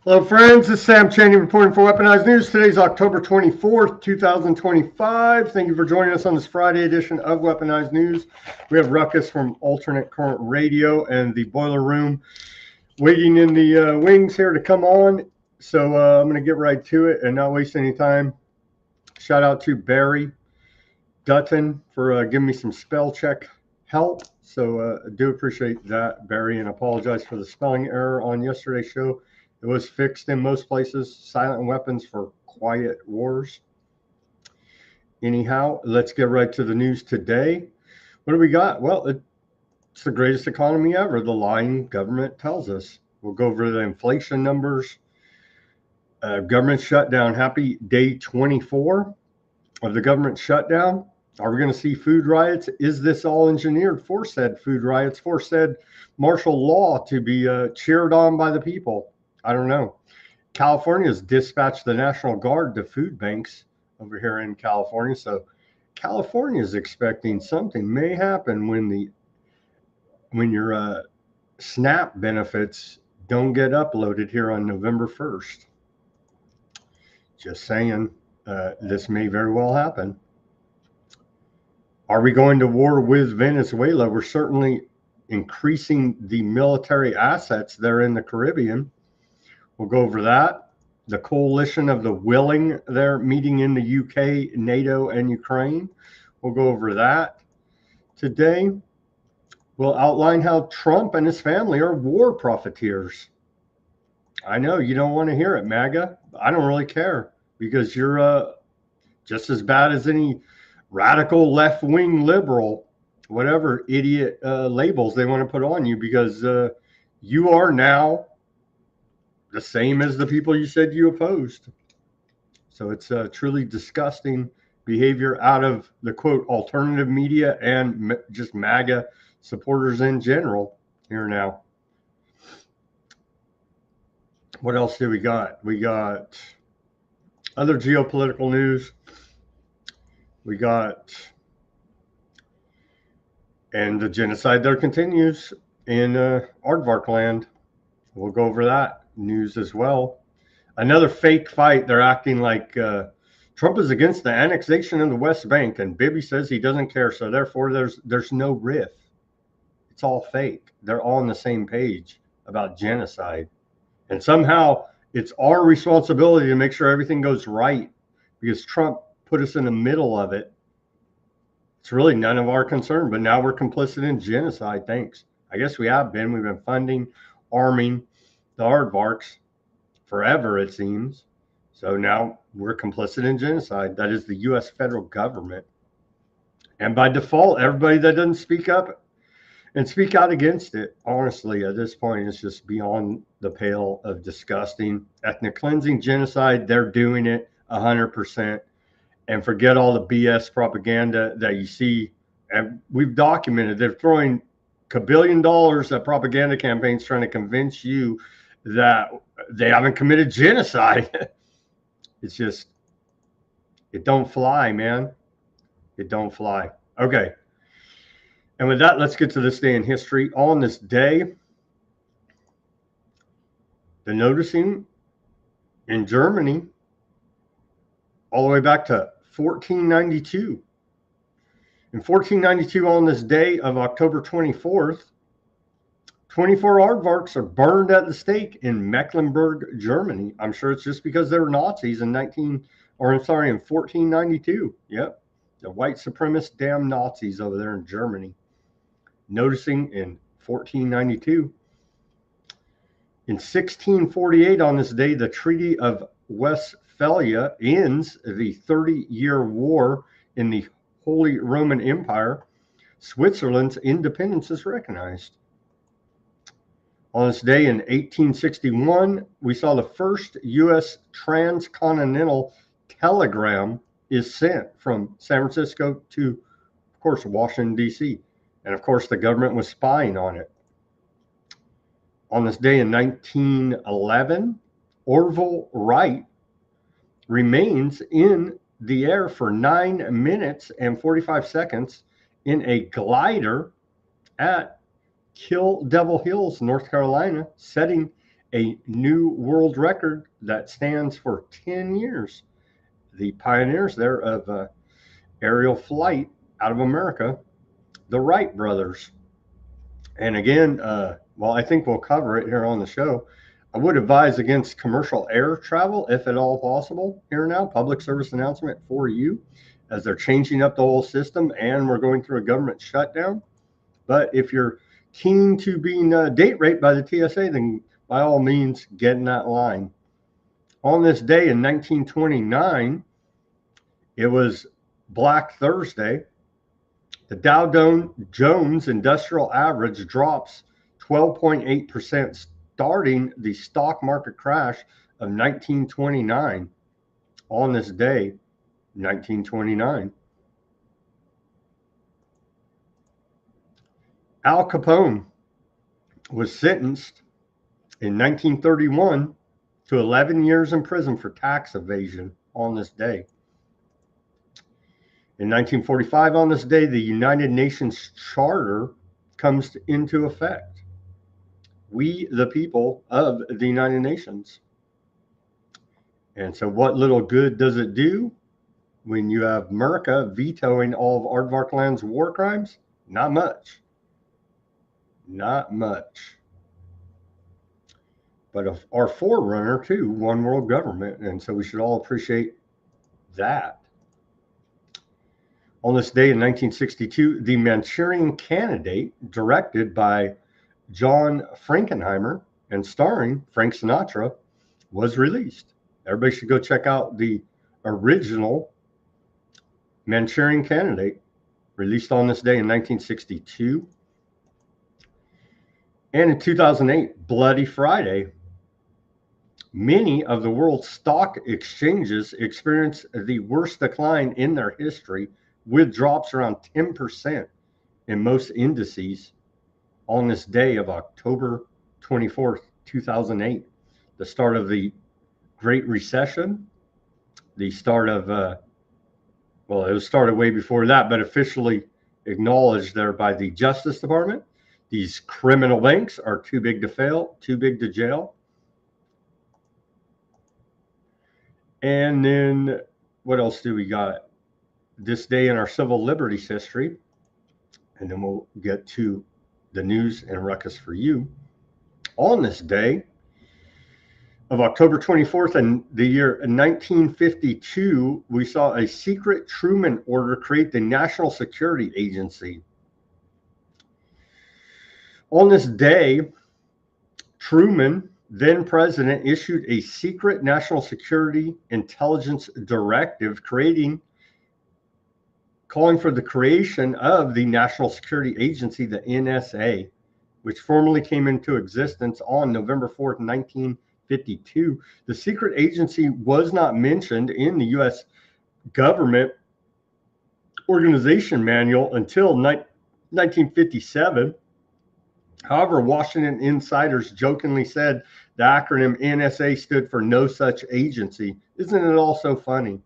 Hello, friends. This is Sam Chaney reporting for Weaponized News. Today's October 24th, 2025. Thank you for joining us on this Friday edition of Weaponized News. We have Ruckus from Alternate Current Radio and the Boiler Room waiting in the wings here to come on. So I'm going to get right to it and not waste any time. Shout out to Barry Dutton for giving me some spell check help. So I do appreciate that, Barry, and apologize for the spelling error on yesterday's show. It was fixed in most places. Silent weapons for quiet wars. Anyhow, let's get right to the news today. What do we got? Well, it's the greatest economy ever. The lying government tells us. We'll go over the inflation numbers. Government shutdown. Happy day 24 of the government shutdown. Are we going to see food riots? Is this all engineered for said food riots, for said martial law to be cheered on by the people? I don't know. California has dispatched the National Guard to food banks over here in California. So California is expecting something may happen when your SNAP benefits don't get uploaded here on November 1st. Just saying, this may very well happen. Are we going to war with Venezuela? We're certainly increasing the military assets there in the Caribbean. We'll go over that. The coalition of the willing, they're meeting in the UK, NATO, and Ukraine. We'll go over that today. We'll outline how Trump and his family are war profiteers. I know you don't want to hear it, MAGA. I don't really care because you're just as bad as any radical left-wing liberal, whatever idiot labels they want to put on you, because you are now the same as the people you said you opposed. So it's truly disgusting behavior out of the quote alternative media and just MAGA supporters in general here now. What else do we got? We got other geopolitical news. We got, and the genocide there continues in Aardvark land. We'll go over that news as well. Another fake fight. They're acting like Trump is against the annexation of the West Bank, and Bibi says he doesn't care. So therefore, there's no riff. It's all fake. They're all on the same page about genocide, and somehow it's our responsibility to make sure everything goes right because Trump put us in the middle of it. It's really none of our concern. But now we're complicit in genocide. Thanks. I guess we have been. We've been funding, arming the aardvarks forever, it seems. So now we're complicit in genocide. That is the U.S. federal government. And by default, everybody that doesn't speak up and speak out against it, honestly, at this point, it's just beyond the pale of disgusting. Ethnic cleansing, genocide, they're doing it 100%. And forget all the BS propaganda that you see. And we've documented they're throwing $1 billion at propaganda campaigns trying to convince you that they haven't committed genocide. It's just, it don't fly, man. It don't fly. Okay. And with that, let's get to this day in history. On this day, the noticing in Germany, all the way back to 1492. In 1492, on this day of October 24th, 24 aardvarks are burned at the stake in Mecklenburg, Germany. I'm sure it's just because they were Nazis in 1492. Yep, the white supremacist damn Nazis over there in Germany. Noticing in 1492. In 1648, on this day, the Treaty of Westphalia ends the 30-year war in the Holy Roman Empire. Switzerland's independence is recognized. On this day in 1861, we saw the first U.S. transcontinental telegram is sent from San Francisco to, of course, Washington, D.C. And, of course, the government was spying on it. On this day in 1911, Orville Wright remains in the air for 9 minutes and 45 seconds in a glider at Kill Devil Hills, North Carolina, setting a new world record that stands for 10 years. The pioneers there of aerial flight out of America, the Wright brothers. And again, well, I think we'll cover it here on the show. I would advise against commercial air travel, if at all possible. Here now, public service announcement for you, as they're changing up the whole system and we're going through a government shutdown. But if you're keen to being date raped by the TSA, then by all means, get in that line. On this day in 1929, it was Black Thursday. The Dow Jones Industrial Average drops 12.8%, starting the stock market crash of 1929. On this day, 1929. Al Capone was sentenced in 1931 to 11 years in prison for tax evasion on this day. In 1945, on this day, the United Nations Charter comes into effect. We, the people of the United Nations. And so what little good does it do when you have America vetoing all of Aardvark Land's war crimes? Not much. Not much. But our forerunner, too, one world government. And so we should all appreciate that. On this day in 1962, The Manchurian Candidate, directed by John Frankenheimer and starring Frank Sinatra, was released. Everybody should go check out the original Manchurian Candidate, released on this day in 1962. And in 2008, Bloody Friday. Many of the world's stock exchanges experienced the worst decline in their history, with drops around 10% in most indices on this day of October 24th, 2008, the start of the Great Recession, the start of, well, it was started way before that, but officially acknowledged there by the Justice Department. These criminal banks are too big to fail, too big to jail. And then what else do we got? This day in our civil liberties history, and then we'll get to the news and ruckus for you. On this day of October 24th in the year 1952, we saw a secret Truman order create the National Security Agency. On this day, Truman, then president, issued a secret national security intelligence directive calling for the creation of the National Security Agency, the NSA, which formally came into existence on November 4th, 1952. The secret agency was not mentioned in the U.S. government organization manual until 1957. However, Washington insiders jokingly said the acronym NSA stood for no such agency. Isn't it all so funny?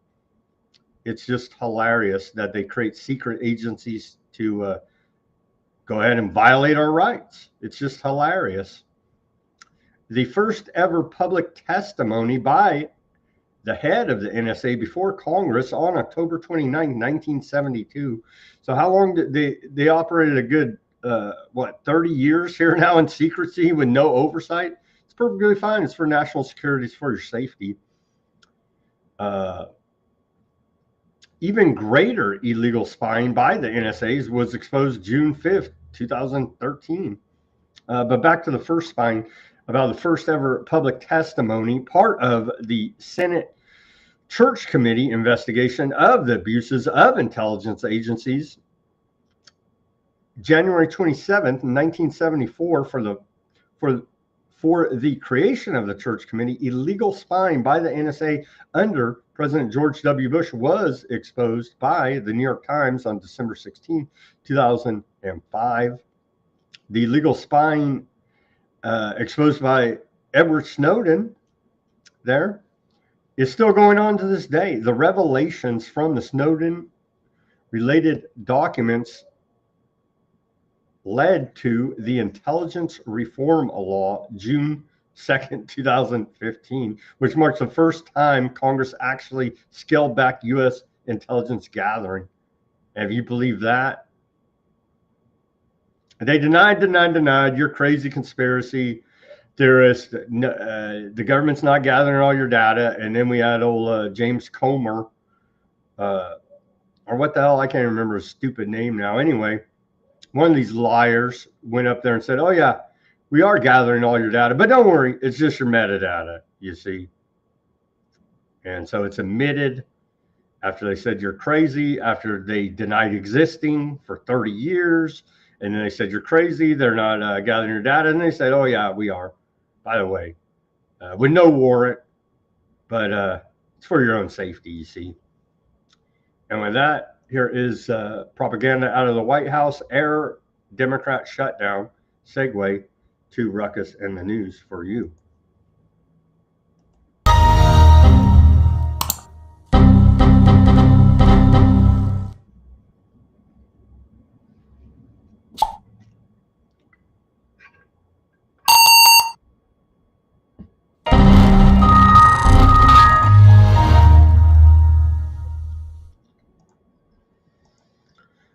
It's just hilarious that they create secret agencies to go ahead and violate our rights. It's just hilarious. The first ever public testimony by the head of the NSA before Congress on October 29, 1972. So how long did they operated a good, 30 years here now in secrecy with no oversight? It's perfectly fine. It's for national security. It's for your safety. Even greater illegal spying by the NSAs was exposed June 5th, 2013. But back to the first spying, about the first ever public testimony, part of the Senate Church Committee investigation of the abuses of intelligence agencies. January 27th, 1974, for the creation of the Church Committee, illegal spying by the NSA under President George W. Bush was exposed by the New York Times on December 16, 2005. The illegal spying exposed by Edward Snowden there is still going on to this day. The revelations from the Snowden related documents led to the Intelligence Reform Law, June 2nd, 2015, which marks the first time Congress actually scaled back U.S. intelligence gathering. Have you believed that? They denied. You're crazy conspiracy theorists. The government's not gathering all your data. And then we had old James Comer, or what the hell? I can't remember his stupid name now. Anyway, one of these liars went up there and said, "Oh yeah, we are gathering all your data, but don't worry, it's just your metadata, you see." And so it's admitted after they said you're crazy, after they denied existing for 30 years, and then they said you're crazy, they're not gathering your data, and they said, "Oh yeah, we are, by the way, with no warrant, but it's for your own safety, you see." And with that, here is propaganda out of the White House, air Democrat shutdown, segue to Ruckus and the news for you.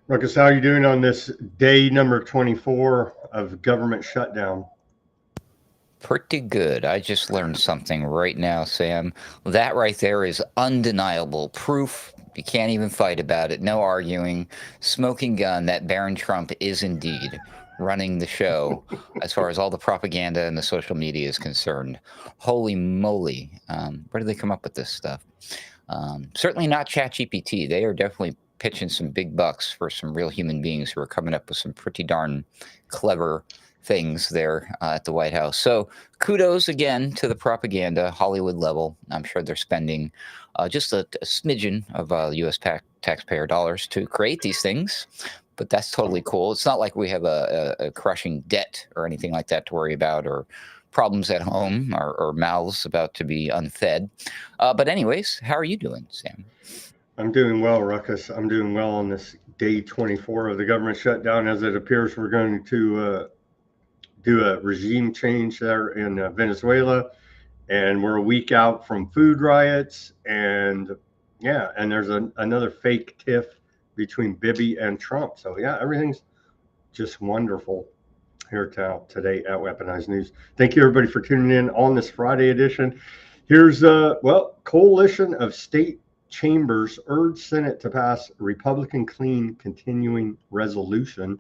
Ruckus, how are you doing on this day number 24 of government shutdown? Pretty good. I just learned something right now, Sam. That right there is undeniable proof. You can't even fight about it. No arguing. Smoking gun that Barron Trump is indeed running the show as far as all the propaganda and the social media is concerned. Holy moly. Where do they come up with this stuff? Certainly not ChatGPT. They are definitely pitching some big bucks for some real human beings who are coming up with some pretty darn clever things there at the White House. So kudos again to the propaganda, Hollywood level. I'm sure they're spending just a smidgen of U.S. taxpayer dollars to create these things. But that's totally cool. It's not like we have a crushing debt or anything like that to worry about, or problems at home, or mouths about to be unfed. But anyways, how are you doing, Sam? I'm doing well, Ruckus. I'm doing well on this day 24 of the government shutdown, as it appears we're going to do a regime change there in Venezuela. And we're a week out from food riots. And yeah, and there's another fake tiff between Bibi and Trump. So yeah, everything's just wonderful here today at Weaponized News. Thank you, everybody, for tuning in on this Friday edition. Here's coalition of state chambers urge Senate to pass Republican clean continuing resolution.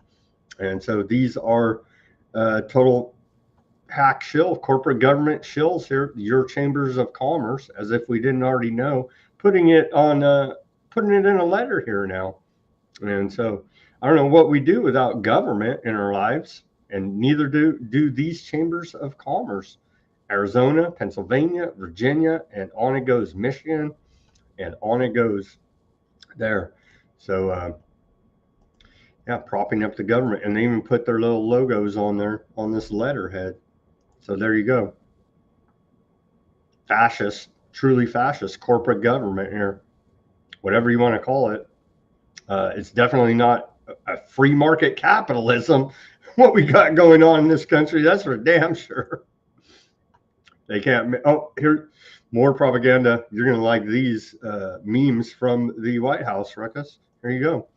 And so these are total hack shill, corporate government shills here, your chambers of commerce, as if we didn't already know, putting it in a letter here now. And so I don't know what we do without government in our lives, and neither do these chambers of commerce. Arizona, Pennsylvania, Virginia, and on it goes Michigan, and on it goes there. So yeah, propping up the government, and they even put their little logos on there on this letterhead. So there you go. Fascist, truly fascist corporate government here, whatever you want to call it. It's definitely not a free market capitalism, what we got going on in this country. That's for damn sure. They can't. Oh, here, more propaganda. You're going to like these memes from the White House, Ruckus. Here you go.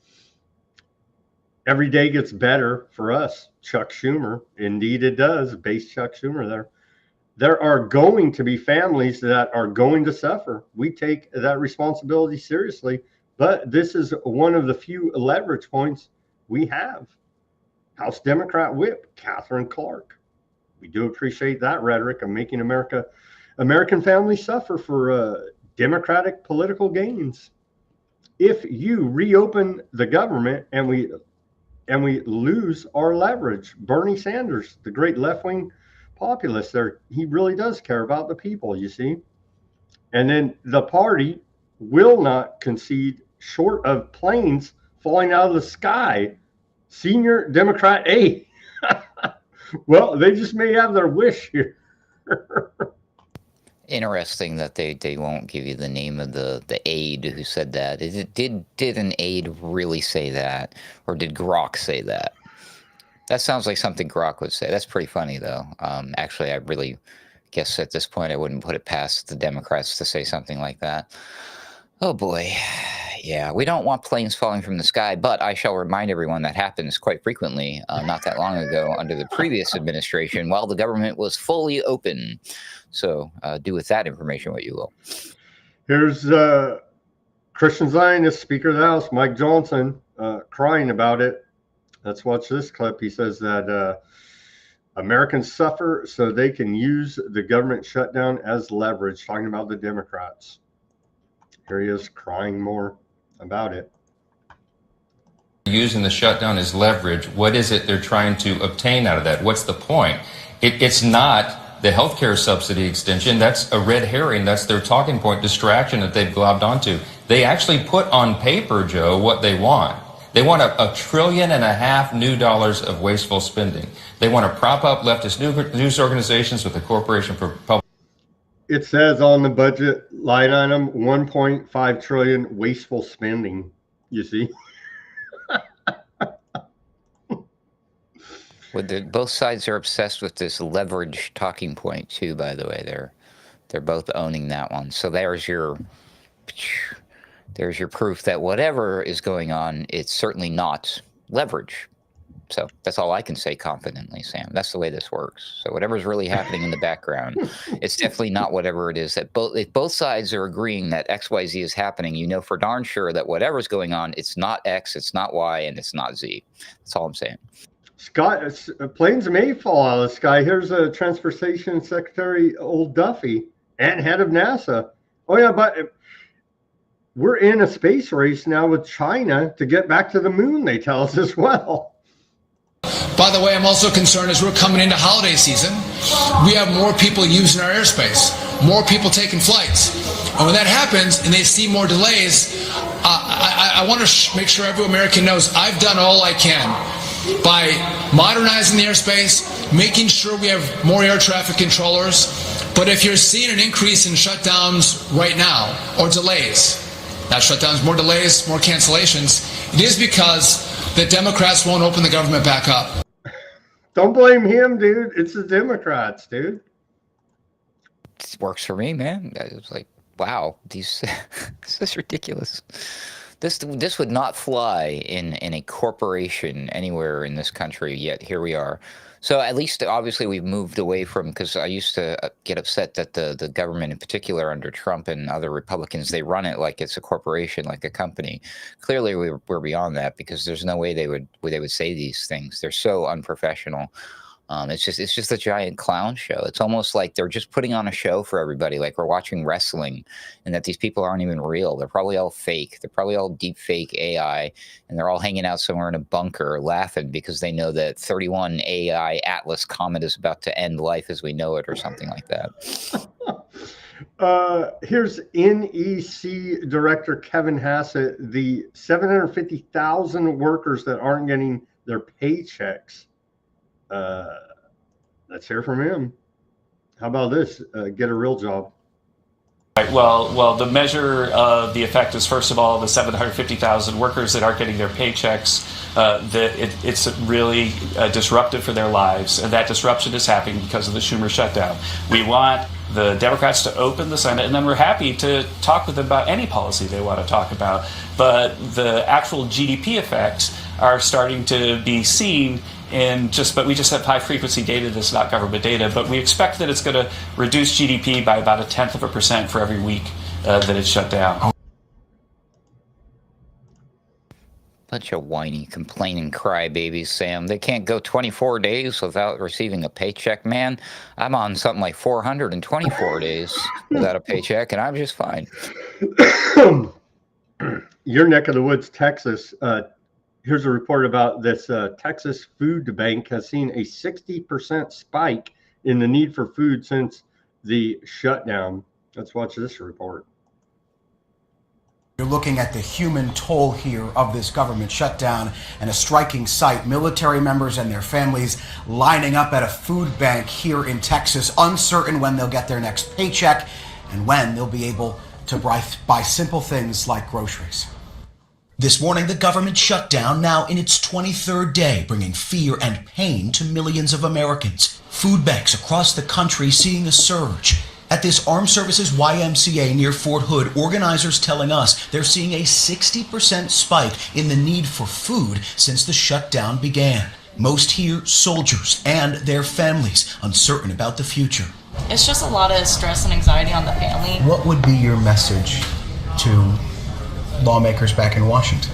Every day gets better for us, Chuck Schumer. Indeed it does. Base Chuck Schumer there. There are going to be families that are going to suffer. We take that responsibility seriously, but this is one of the few leverage points we have. House Democrat whip, Catherine Clark. We do appreciate that rhetoric of making American families suffer for Democratic political gains. If you reopen the government and we lose our leverage, Bernie Sanders, the great left-wing populist there, he really does care about the people, you see. And then the party will not concede short of planes falling out of the sky. Senior Democrat A. Well, they just may have their wish here. Interesting that they won't give you the name of the aide who said that. Did an aide really say that, or did Grok say that? That sounds like something Grok would say. That's pretty funny, though. Actually, I really guess at this point I wouldn't put it past the Democrats to say something like that. Oh boy. Yeah, we don't want planes falling from the sky, but I shall remind everyone that happens quite frequently, not that long ago under the previous administration while the government was fully open. So do with that information what you will. Here's Christian Zionist Speaker of the House, Mike Johnson, crying about it. Let's watch this clip. He says that Americans suffer so they can use the government shutdown as leverage, talking about the Democrats. Here he is crying more about it. Using the shutdown as leverage, what is it they're trying to obtain out of that? What's the point? It's not the healthcare subsidy extension. That's a red herring. That's their talking point, distraction that they've globbed onto. They actually put on paper, Joe, what they want. They want $1.5 trillion new dollars of wasteful spending. They want to prop up leftist news organizations with the Corporation for Public. It says on the budget line item, 1.5 trillion wasteful spending. You see? Both sides are obsessed with this leverage talking point too. By the way, they're both owning that one. So there's your proof that whatever is going on, it's certainly not leverage. So that's all I can say confidently, Sam. That's the way this works. So whatever's really happening in the background, it's definitely not whatever it is that if both sides are agreeing that XYZ is happening, you know for darn sure that whatever's going on, it's not X, it's not Y, and it's not Z. That's all I'm saying. Planes may fall out of the sky. Here's a Transportation Secretary, Old Duffy, and head of NASA. Oh yeah, but we're in a space race now with China to get back to the moon, they tell us as well. By the way, I'm also concerned as we're coming into holiday season, we have more people using our airspace, more people taking flights. And when that happens and they see more delays, I want to make sure every American knows I've done all I can by modernizing the airspace, making sure we have more air traffic controllers. But if you're seeing an increase in shutdowns right now, or delays, not shutdowns, more delays, more cancellations, it is because the Democrats won't open the government back up. Don't blame him, dude. It's the Democrats, dude. It works for me, man. It's like, wow, this is ridiculous. This would not fly in a corporation anywhere in this country, yet here we are. So at least, obviously, we've moved away from, because I used to get upset that the government in particular under Trump and other Republicans, they run it like it's a corporation, like a company. Clearly, we're beyond that, because there's no way they would say these things. They're so unprofessional. It's just a giant clown show. It's almost like they're just putting on a show for everybody, like we're watching wrestling, and that these people aren't even real. They're probably all fake. They're probably all deep fake AI, and they're all hanging out somewhere in a bunker laughing because they know that 31 AI Atlas comet is about to end life as we know it, or something like that. Here's NEC Director Kevin Hassett, the 750,000 workers that aren't getting their paychecks. Let's hear from him. How about this? Get a real job. Right. Well, the measure of the effect is, first of all, the 750,000 workers that aren't getting their paychecks. It's really disruptive for their lives, and that disruption is happening because of the Schumer shutdown. We want the Democrats to open the Senate, and then we're happy to talk with them about any policy they want to talk about. But the actual GDP effects are starting to be seen but we just have high frequency data that's not government data, but we expect that it's going to reduce GDP by about 0.1% for every week that it's shut down. Bunch of whiny, complaining crybabies, Sam. They can't go 24 days without receiving a paycheck, man. I'm on something like 424 days without a paycheck, and I'm just fine. Your neck of the woods, Texas. Here's a report about this. Texas Food Bank has seen a 60% spike in the need for food since the shutdown. Let's watch this report. You're looking at the human toll here of this government shutdown, and a striking sight. Military members and their families lining up at a food bank here in Texas, uncertain when they'll get their next paycheck and when they'll be able to buy simple things like groceries. This morning, the government shutdown now in its 23rd day, bringing fear and pain to millions of Americans. Food banks across the country seeing a surge. At this Armed Services YMCA near Fort Hood, organizers telling us they're seeing a 60% spike in the need for food since the shutdown began. Most here, soldiers and their families, uncertain about the future. It's just a lot of stress and anxiety on the family. What would be your message to lawmakers back in Washington?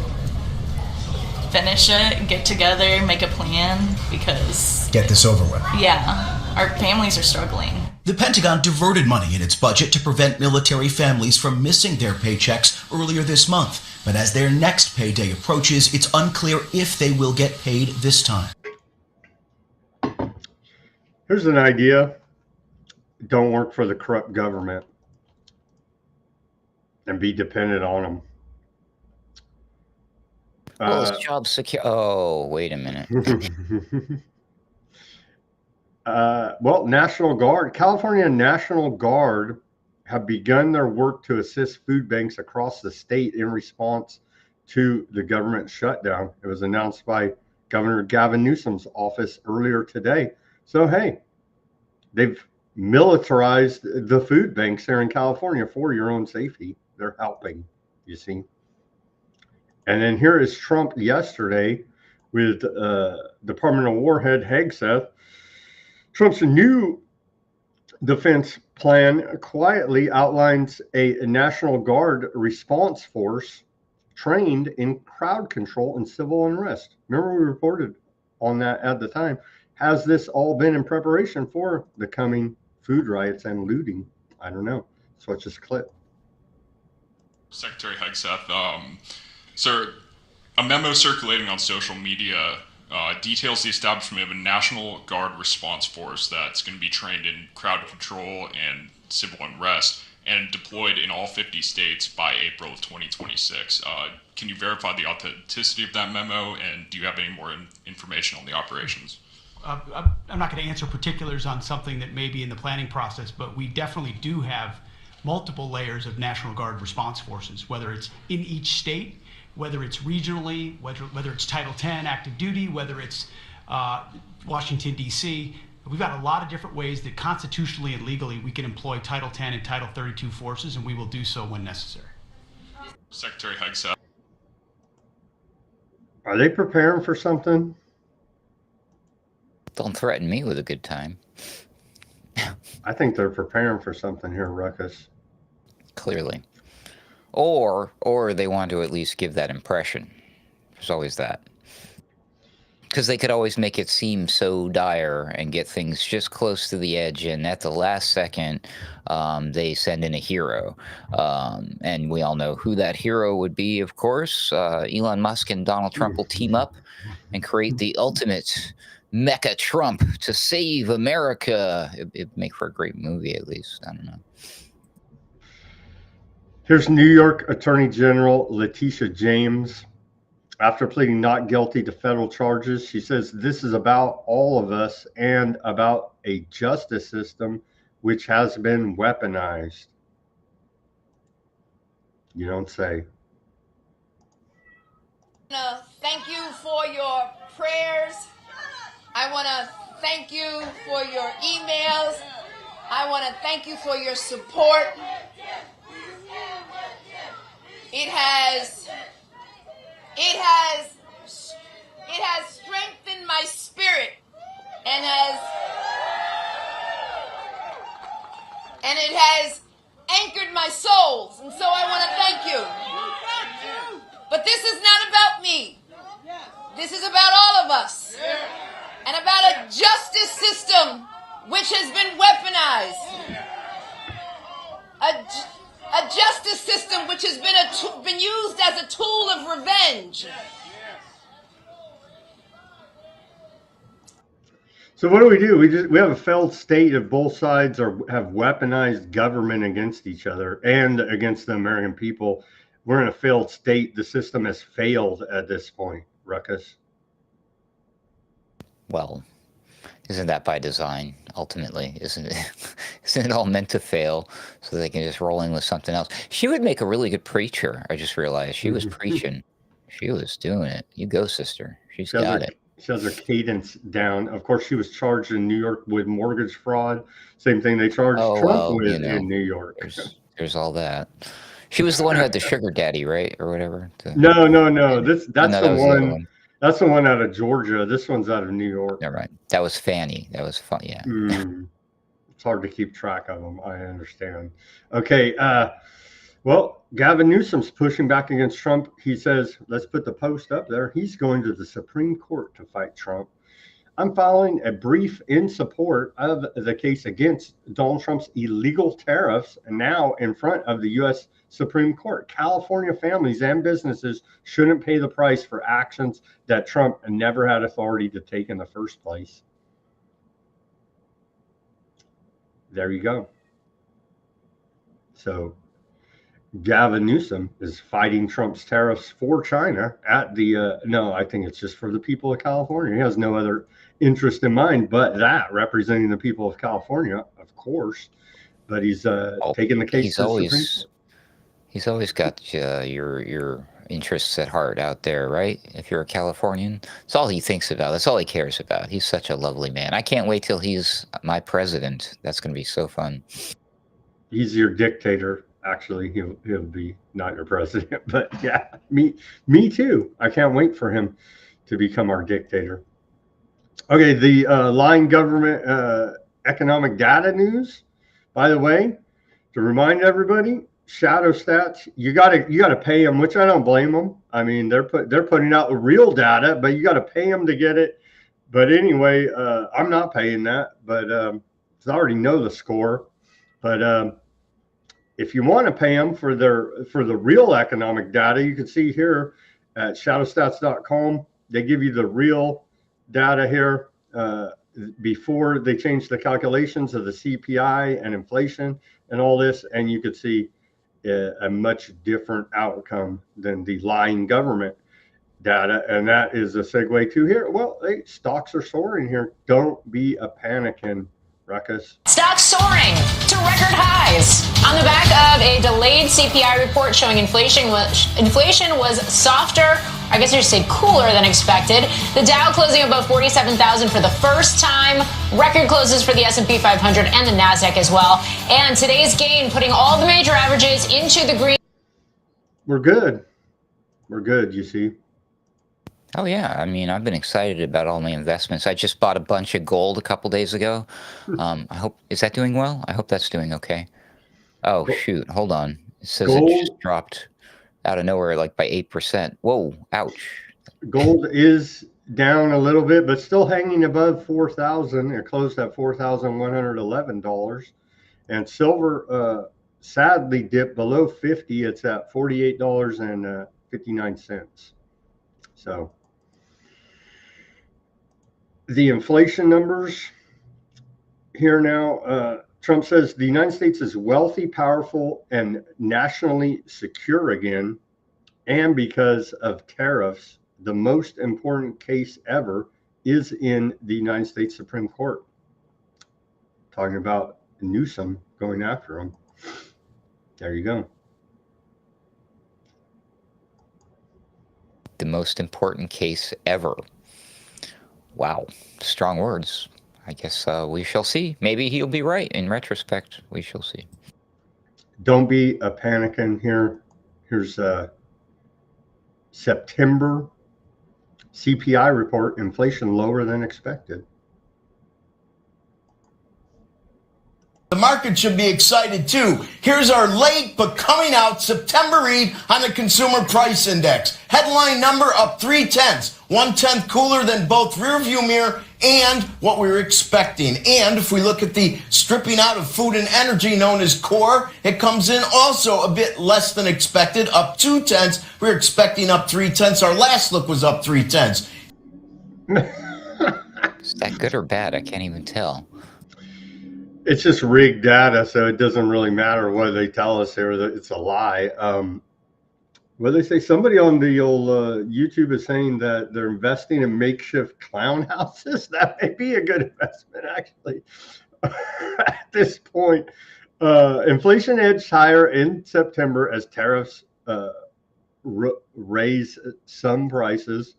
Finish it, get together, make a plan, because... Get this over with. Yeah, our families are struggling. The Pentagon diverted money in its budget to prevent military families from missing their paychecks earlier this month. But as their next payday approaches, it's unclear if they will get paid this time. Here's an idea. Don't work for the corrupt government and be dependent on them. Well, it's job secure. Oh, wait a minute. Well, National Guard, California National Guard have begun their work to assist food banks across the state in response to the government shutdown. It was announced by Governor Gavin Newsom's office earlier today. So, hey, they've militarized the food banks here in California for your own safety. They're helping, you see. And then here is Trump yesterday with Department of War head Hegseth. Trump's new defense plan quietly outlines a National Guard response force trained in crowd control and civil unrest. Remember, we reported on that at the time. Has this all been in preparation for the coming food riots and looting? I don't know. Let's watch this clip. Secretary Hegseth, sir, a memo circulating on social media details the establishment of a National Guard response force that's going to be trained in crowd control and civil unrest and deployed in all 50 states by April of 2026. Can you verify the authenticity of that memo, and do you have any more information on the operations? I'm not going to answer particulars on something that may be in the planning process, but we definitely do have multiple layers of National Guard response forces, whether it's in each state, whether it's regionally, whether it's Title 10 active duty, whether it's Washington, D.C. We've got a lot of different ways that constitutionally and legally we can employ Title 10 and Title 32 forces, and we will do so when necessary. Secretary Hegseth. Are they preparing for something? Don't threaten me with a good time. I think they're preparing for something here, Ruckus. Clearly. Or they want to at least give that impression. There's always that. Because they could always make it seem so dire and get things just close to the edge, and at the last second, they send in a hero. And we all know who that hero would be, of course. Elon Musk and Donald Trump will team up and create the ultimate Mecha Trump to save America. It'd make for a great movie, at least. I don't know. Here's New York Attorney General Letitia James. After pleading not guilty to federal charges, she says this is about all of us and about a justice system which has been weaponized. You don't say. Thank you for your prayers. I want to thank you for your emails. I want to thank you for your support. It has strengthened my spirit and it has anchored my souls, and so I want to thank you. But this is not about me. This is about all of us, and about a justice system which has been weaponized. A justice system which has been used as a tool of revenge. So what do? We have a failed state of both sides have weaponized government against each other and against the American people. We're in a failed state. The system has failed at this point, Ruckus. Well, isn't that by design, ultimately? Isn't it? Isn't it all meant to fail so they can just roll in with something else? She would make a really good preacher. I just realized she was preaching. She was doing it. You go, sister. She's got it. She has her cadence down. Of course, she was charged in New York with mortgage fraud. Same thing they charged Trump with in New York. There's all that. She was the one who had the sugar daddy, right, or whatever. No. That's the one. That's the one out of Georgia. This one's out of New York. Never mind. That was Fanny. That was fun. Yeah. It's hard to keep track of them. I understand. Okay. Well, Gavin Newsom's pushing back against Trump. He says, let's put the post up there. He's going to the Supreme Court to fight Trump. I'm filing a brief in support of the case against Donald Trump's illegal tariffs, and now in front of the U.S. Supreme Court. California families and businesses shouldn't pay the price for actions that Trump never had authority to take in the first place. There you go. So Gavin Newsom is fighting Trump's tariffs for China at the, no, I think it's just for the people of California. He has no other interest in mind but that, representing the people of California, of course. But he's taking the case to the Supreme Court. He's always got your interests at heart out there, right? If you're a Californian, it's all he thinks about. That's all he cares about. He's such a lovely man. I can't wait till he's my president. That's going to be so fun. He's your dictator. Actually, he'll be not your president, but yeah, me too. I can't wait for him to become our dictator. Okay, the lying government economic data news. By the way, to remind everybody, shadow stats, you gotta pay them, which I don't blame them. I mean, they're putting out the real data, but you got to pay them to get it. But anyway, I'm not paying that, but I already know the score. But if you want to pay them for the real economic data, you can see here at shadowstats.com. They give you the real data here before they change the calculations of the CPI and inflation and all this, and you could see a much different outcome than the lying government data. And that is a segue to here. Well, hey, stocks are soaring here. Don't be a panicking, Ruckus. Stocks soaring to record highs on the back of a delayed CPI report showing inflation was softer, I guess I should say cooler than expected. The Dow closing above 47,000 for the first time. Record closes for the S&P 500 and the Nasdaq as well. And today's gain putting all the major averages into the green. We're good. We're good, you see. Oh, yeah. I mean, I've been excited about all my investments. I just bought a bunch of gold a couple days ago. I hope, is that doing well? I hope that's doing okay. Oh, shoot. Hold on. It says gold, it just dropped out of nowhere, like by 8%. Whoa, ouch. Gold is down a little bit, but still hanging above 4,000. It closed at $4,111. And silver sadly dipped below 50. It's at $48.59. So the inflation numbers here now, Trump says the United States is wealthy, powerful, and nationally secure again. And because of tariffs, the most important case ever is in the United States Supreme Court. Talking about Newsom going after him. There you go. The most important case ever. Wow, strong words. I guess we shall see. Maybe he'll be right in retrospect. We shall see. Don't be a panicking here. Here's September CPI report, inflation lower than expected. The market should be excited too. Here's our late but coming out September read on the Consumer Price Index. Headline number up 0.3, 1/10 cooler than both rearview mirror and what we were expecting. And if we look at the stripping out of food and energy known as core, it comes in also a bit less than expected, up 0.2. We were expecting up 0.3. Our last look was up 0.3. Is that good or bad? I can't even tell. It's just rigged data, so it doesn't really matter what they tell us here. It's a lie. What they say? Somebody on the old YouTube is saying that they're investing in makeshift clown houses. That may be a good investment, actually. At this point, inflation edged higher in September as tariffs raise some prices.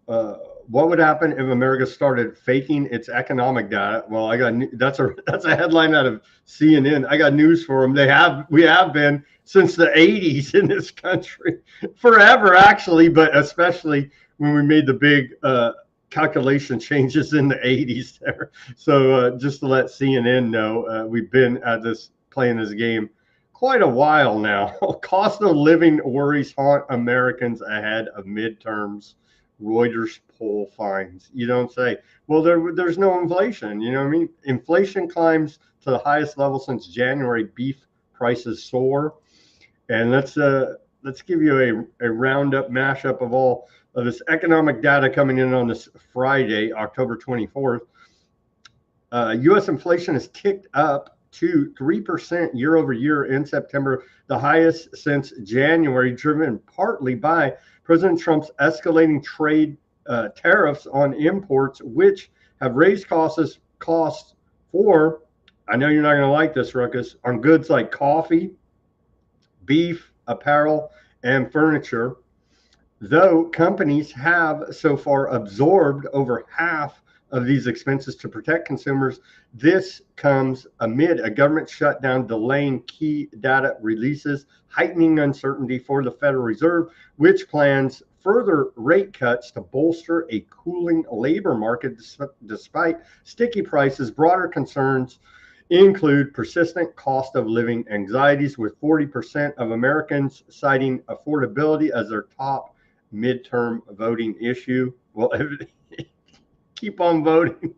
What would happen if America started faking its economic data? Well, that's a headline out of CNN. I got news for them. We have been since the 80s in this country, forever actually, but especially when we made the big calculation changes in the 80s there. So just to let CNN know, we've been at this playing this game quite a while now. Cost of living worries haunt Americans ahead of midterms. Reuters poll finds. You don't say, well, there's no inflation. You know what I mean? Inflation climbs to the highest level since January. Beef prices soar. And let's give you a roundup, mashup of all of this economic data coming in on this Friday, October 24th. U.S. inflation has ticked up to 3% year over year in September, the highest since January, driven partly by President Trump's escalating trade tariffs on imports, which have raised costs for, I know you're not going to like this, Ruckus, on goods like coffee, beef, apparel, and furniture. Though companies have so far absorbed over half of these expenses to protect consumers, this comes amid a government shutdown delaying key data releases, heightening uncertainty for the Federal Reserve, which plans further rate cuts to bolster a cooling labor market despite sticky prices. Broader concerns include persistent cost of living anxieties, with 40% of Americans citing affordability as their top midterm voting issue. Well, keep on voting.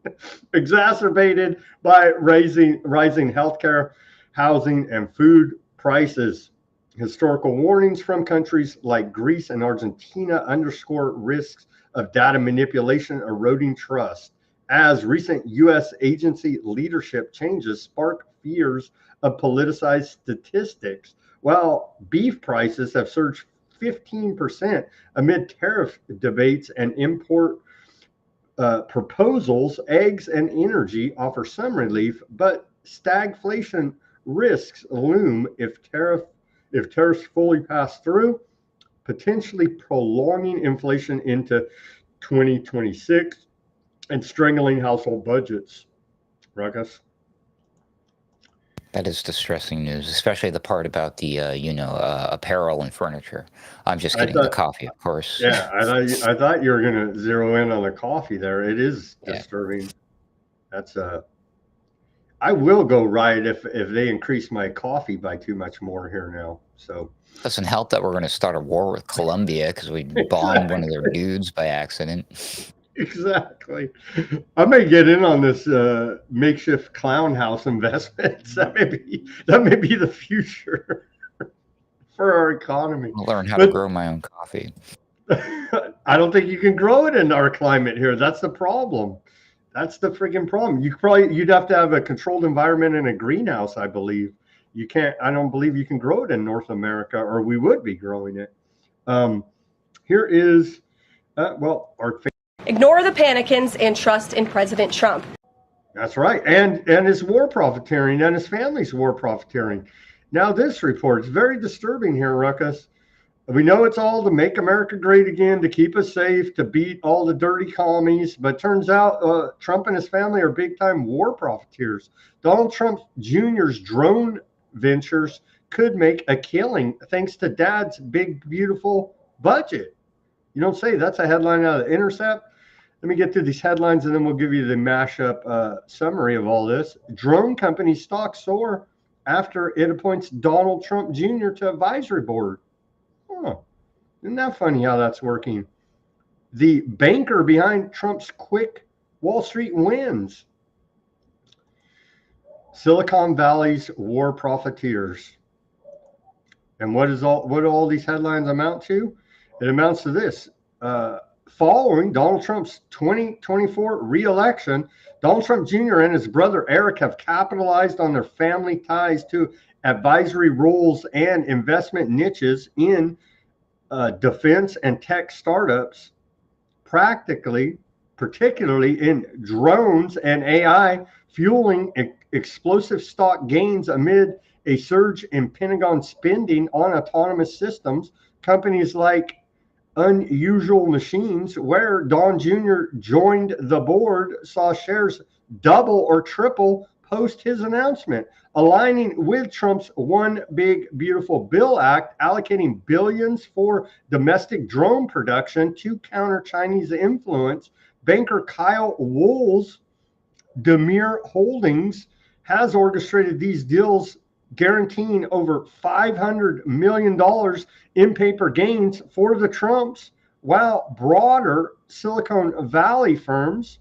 Exacerbated by rising healthcare, housing, and food prices. Historical warnings from countries like Greece and Argentina underscore risks of data manipulation eroding trust, as recent U.S. agency leadership changes spark fears of politicized statistics. While beef prices have surged 15% amid tariff debates and import proposals, eggs and energy offer some relief, but stagflation risks loom if tariffs fully pass through, potentially prolonging inflation into 2026 and strangling household budgets. Ruckus? That is distressing news, especially the part about the, apparel and furniture. I'm just kidding. The coffee, of course. Yeah, I thought you were going to zero in on the coffee there. It is disturbing. That's I will go riot if they increase my coffee by too much more here now. So doesn't help that we're going to start a war with Colombia because we bombed one of their dudes by accident. Exactly. I may get in on this makeshift clown house investments. That may be the future for our economy. I'll learn how to grow my own coffee. I don't think you can grow it in our climate here. That's the problem. That's the freaking problem. You'd have to have a controlled environment in a greenhouse, I believe. You can't. I don't believe you can grow it in North America, or we would be growing it. Here is, our. Ignore the panicans and trust in President Trump. That's right. And his war profiteering and his family's war profiteering. Now, this report is very disturbing here, Ruckus. We know it's all to make America great again, to keep us safe, to beat all the dirty commies. But turns out Trump and his family are big-time war profiteers. Donald Trump Jr.'s drone ventures could make a killing thanks to Dad's big, beautiful budget. You don't say. That's a headline out of The Intercept. Let me get through these headlines, and then we'll give you the mashup summary of all this. Drone company stocks soar after it appoints Donald Trump Jr. to advisory board. Huh. Isn't that funny how that's working? The banker behind Trump's quick Wall Street wins. Silicon Valley's war profiteers. And what do all these headlines amount to? It amounts to this. Following Donald Trump's 2024 re-election, Donald Trump Jr. and his brother Eric have capitalized on their family ties to advisory roles and investment niches in defense and tech startups, particularly in drones and AI, fueling explosive stock gains amid a surge in Pentagon spending on autonomous systems, companies like Unusual Machines, where Don Jr. joined the board, saw shares double or triple post his announcement, aligning with Trump's One Big Beautiful Bill Act, allocating billions for domestic drone production to counter Chinese influence. Banker Kyle Wool's Demir Holdings has orchestrated these deals, guaranteeing over $500 million in paper gains for the Trumps, while broader Silicon Valley firms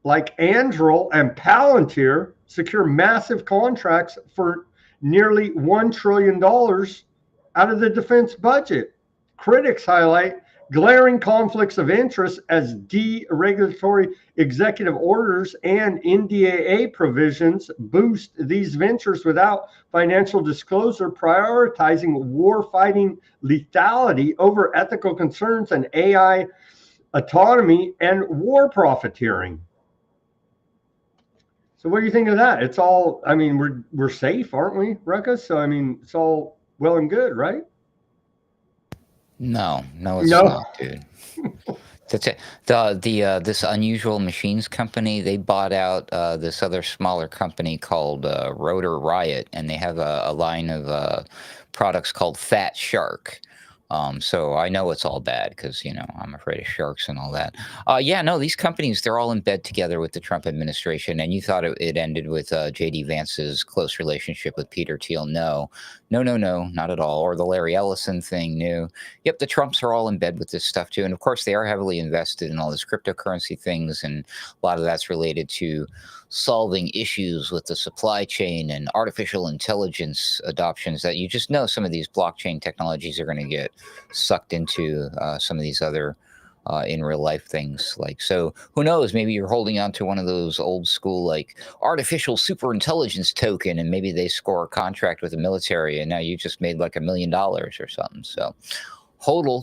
like Anduril and Palantir secure massive contracts for nearly $1 trillion out of the defense budget. Critics highlight glaring conflicts of interest as deregulatory executive orders and NDAA provisions boost these ventures without financial disclosure, prioritizing war-fighting lethality over ethical concerns and AI autonomy and war profiteering. So what do you think of that? It's all, I mean, we're safe, aren't we, Ruckus? So, I mean, it's all well and good, right? No, it's not, dude. That's it. This Unusual Machines company, they bought out this other smaller company called Rotor Riot, and they have a line of products called Fat Shark. So I know it's all bad because, you know, I'm afraid of sharks and all that. Yeah, no, these companies, they're all in bed together with the Trump administration. And you thought it ended with J.D. Vance's close relationship with Peter Thiel. No, not at all. Or the Larry Ellison thing. No. Yep, the Trumps are all in bed with this stuff, too. And, of course, they are heavily invested in all this cryptocurrency things. And a lot of that's related to solving issues with the supply chain and artificial intelligence adoptions that you just know some of these blockchain technologies are going to get sucked into some of these other in real life things. Like, so who knows, maybe you're holding on to one of those old school like artificial super intelligence token, and maybe they score a contract with the military and now you just made like $1 million or something. So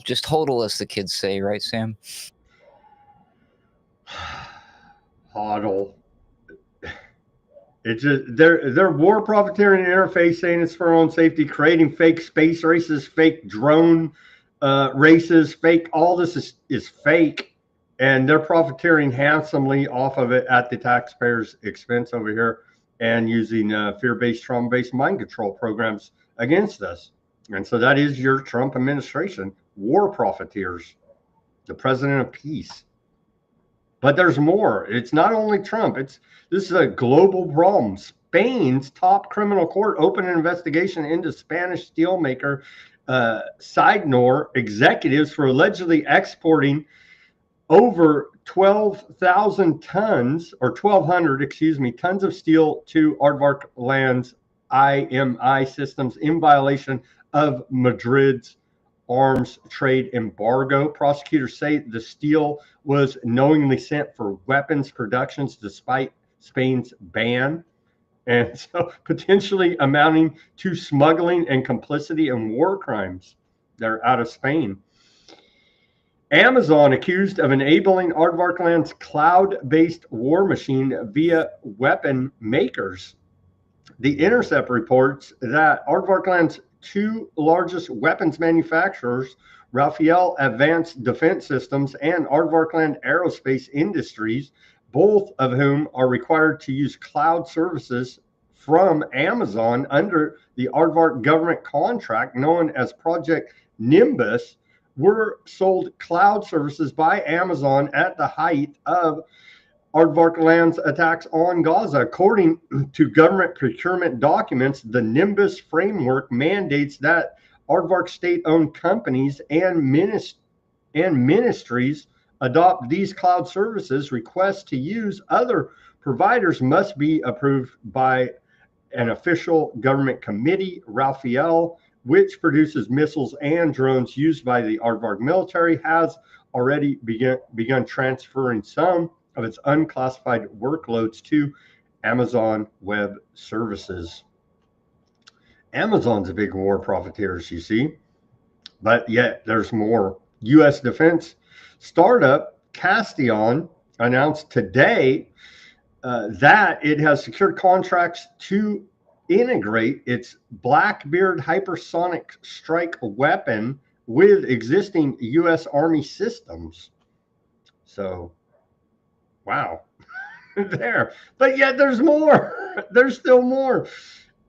just hodl, as the kids say, right, Sam? Hodl. It's just they're war profiteering interface, saying it's for our own safety, creating fake space races, fake drone races, fake. All this is fake, and they're profiteering handsomely off of it at the taxpayers' expense over here, and using fear-based, trauma-based mind control programs against us. And so that is your Trump administration, war profiteers, the president of peace. But there's more. It's not only Trump. This is a global problem. Spain's top criminal court opened an investigation into Spanish steelmaker Signor executives for allegedly exporting over 12,000 tons, or 1,200, tons of steel to Aardvark Land's IMI systems in violation of Madrid's arms trade embargo. Prosecutors say the steel was knowingly sent for weapons productions despite Spain's ban, and so potentially amounting to smuggling and complicity in war crimes. They're out of Spain. Amazon accused of enabling Aardvark Land's cloud-based war machine via weapon makers. The Intercept reports that Aardvark Land's two largest weapons manufacturers, Rafael Advanced Defense Systems and Aardvark Land Aerospace Industries, both of whom are required to use cloud services from Amazon under the Aardvark government contract known as Project Nimbus, were sold cloud services by Amazon at the height of Aardvark Land's attacks on Gaza. According to government procurement documents, the Nimbus framework mandates that Aardvark state-owned companies and ministries adopt these cloud services. Requests to use other providers must be approved by an official government committee. Rafael, which produces missiles and drones used by the Aardvark military, has already begun transferring some of its unclassified workloads to Amazon Web Services. Amazon's a big war profiteer, you see, but yet there's more. U.S. defense startup Castion announced today that it has secured contracts to integrate its Blackbeard hypersonic strike weapon with existing U.S. Army systems. So, wow. There. But yet there's more. There's still more.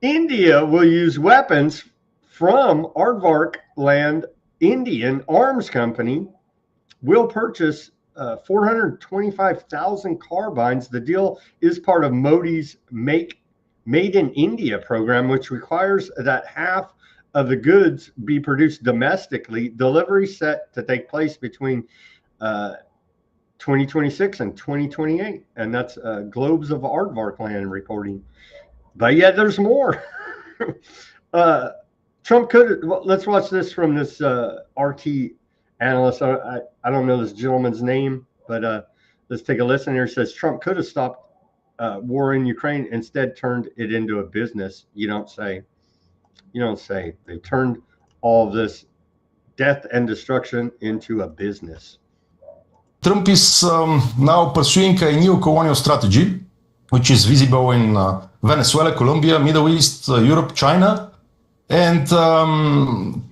India will use weapons from Aardvark Land Indian Arms Company will purchase 425,000 carbines. The deal is part of Modi's Made in India program, which requires that half of the goods be produced domestically. Delivery set to take place between 2026 and 2028. And that's Globes of Aardvark Land reporting. But yeah, there's more. Trump could, well, let's watch this from this RT analyst. I don't know this gentleman's name, but let's take a listen here. It says Trump could have stopped war in Ukraine, instead turned it into a business. You don't say. You don't say. They turned all of this death and destruction into a business. Trump is now pursuing a new colonial strategy, which is visible in Venezuela, Colombia, Middle East, Europe, China. And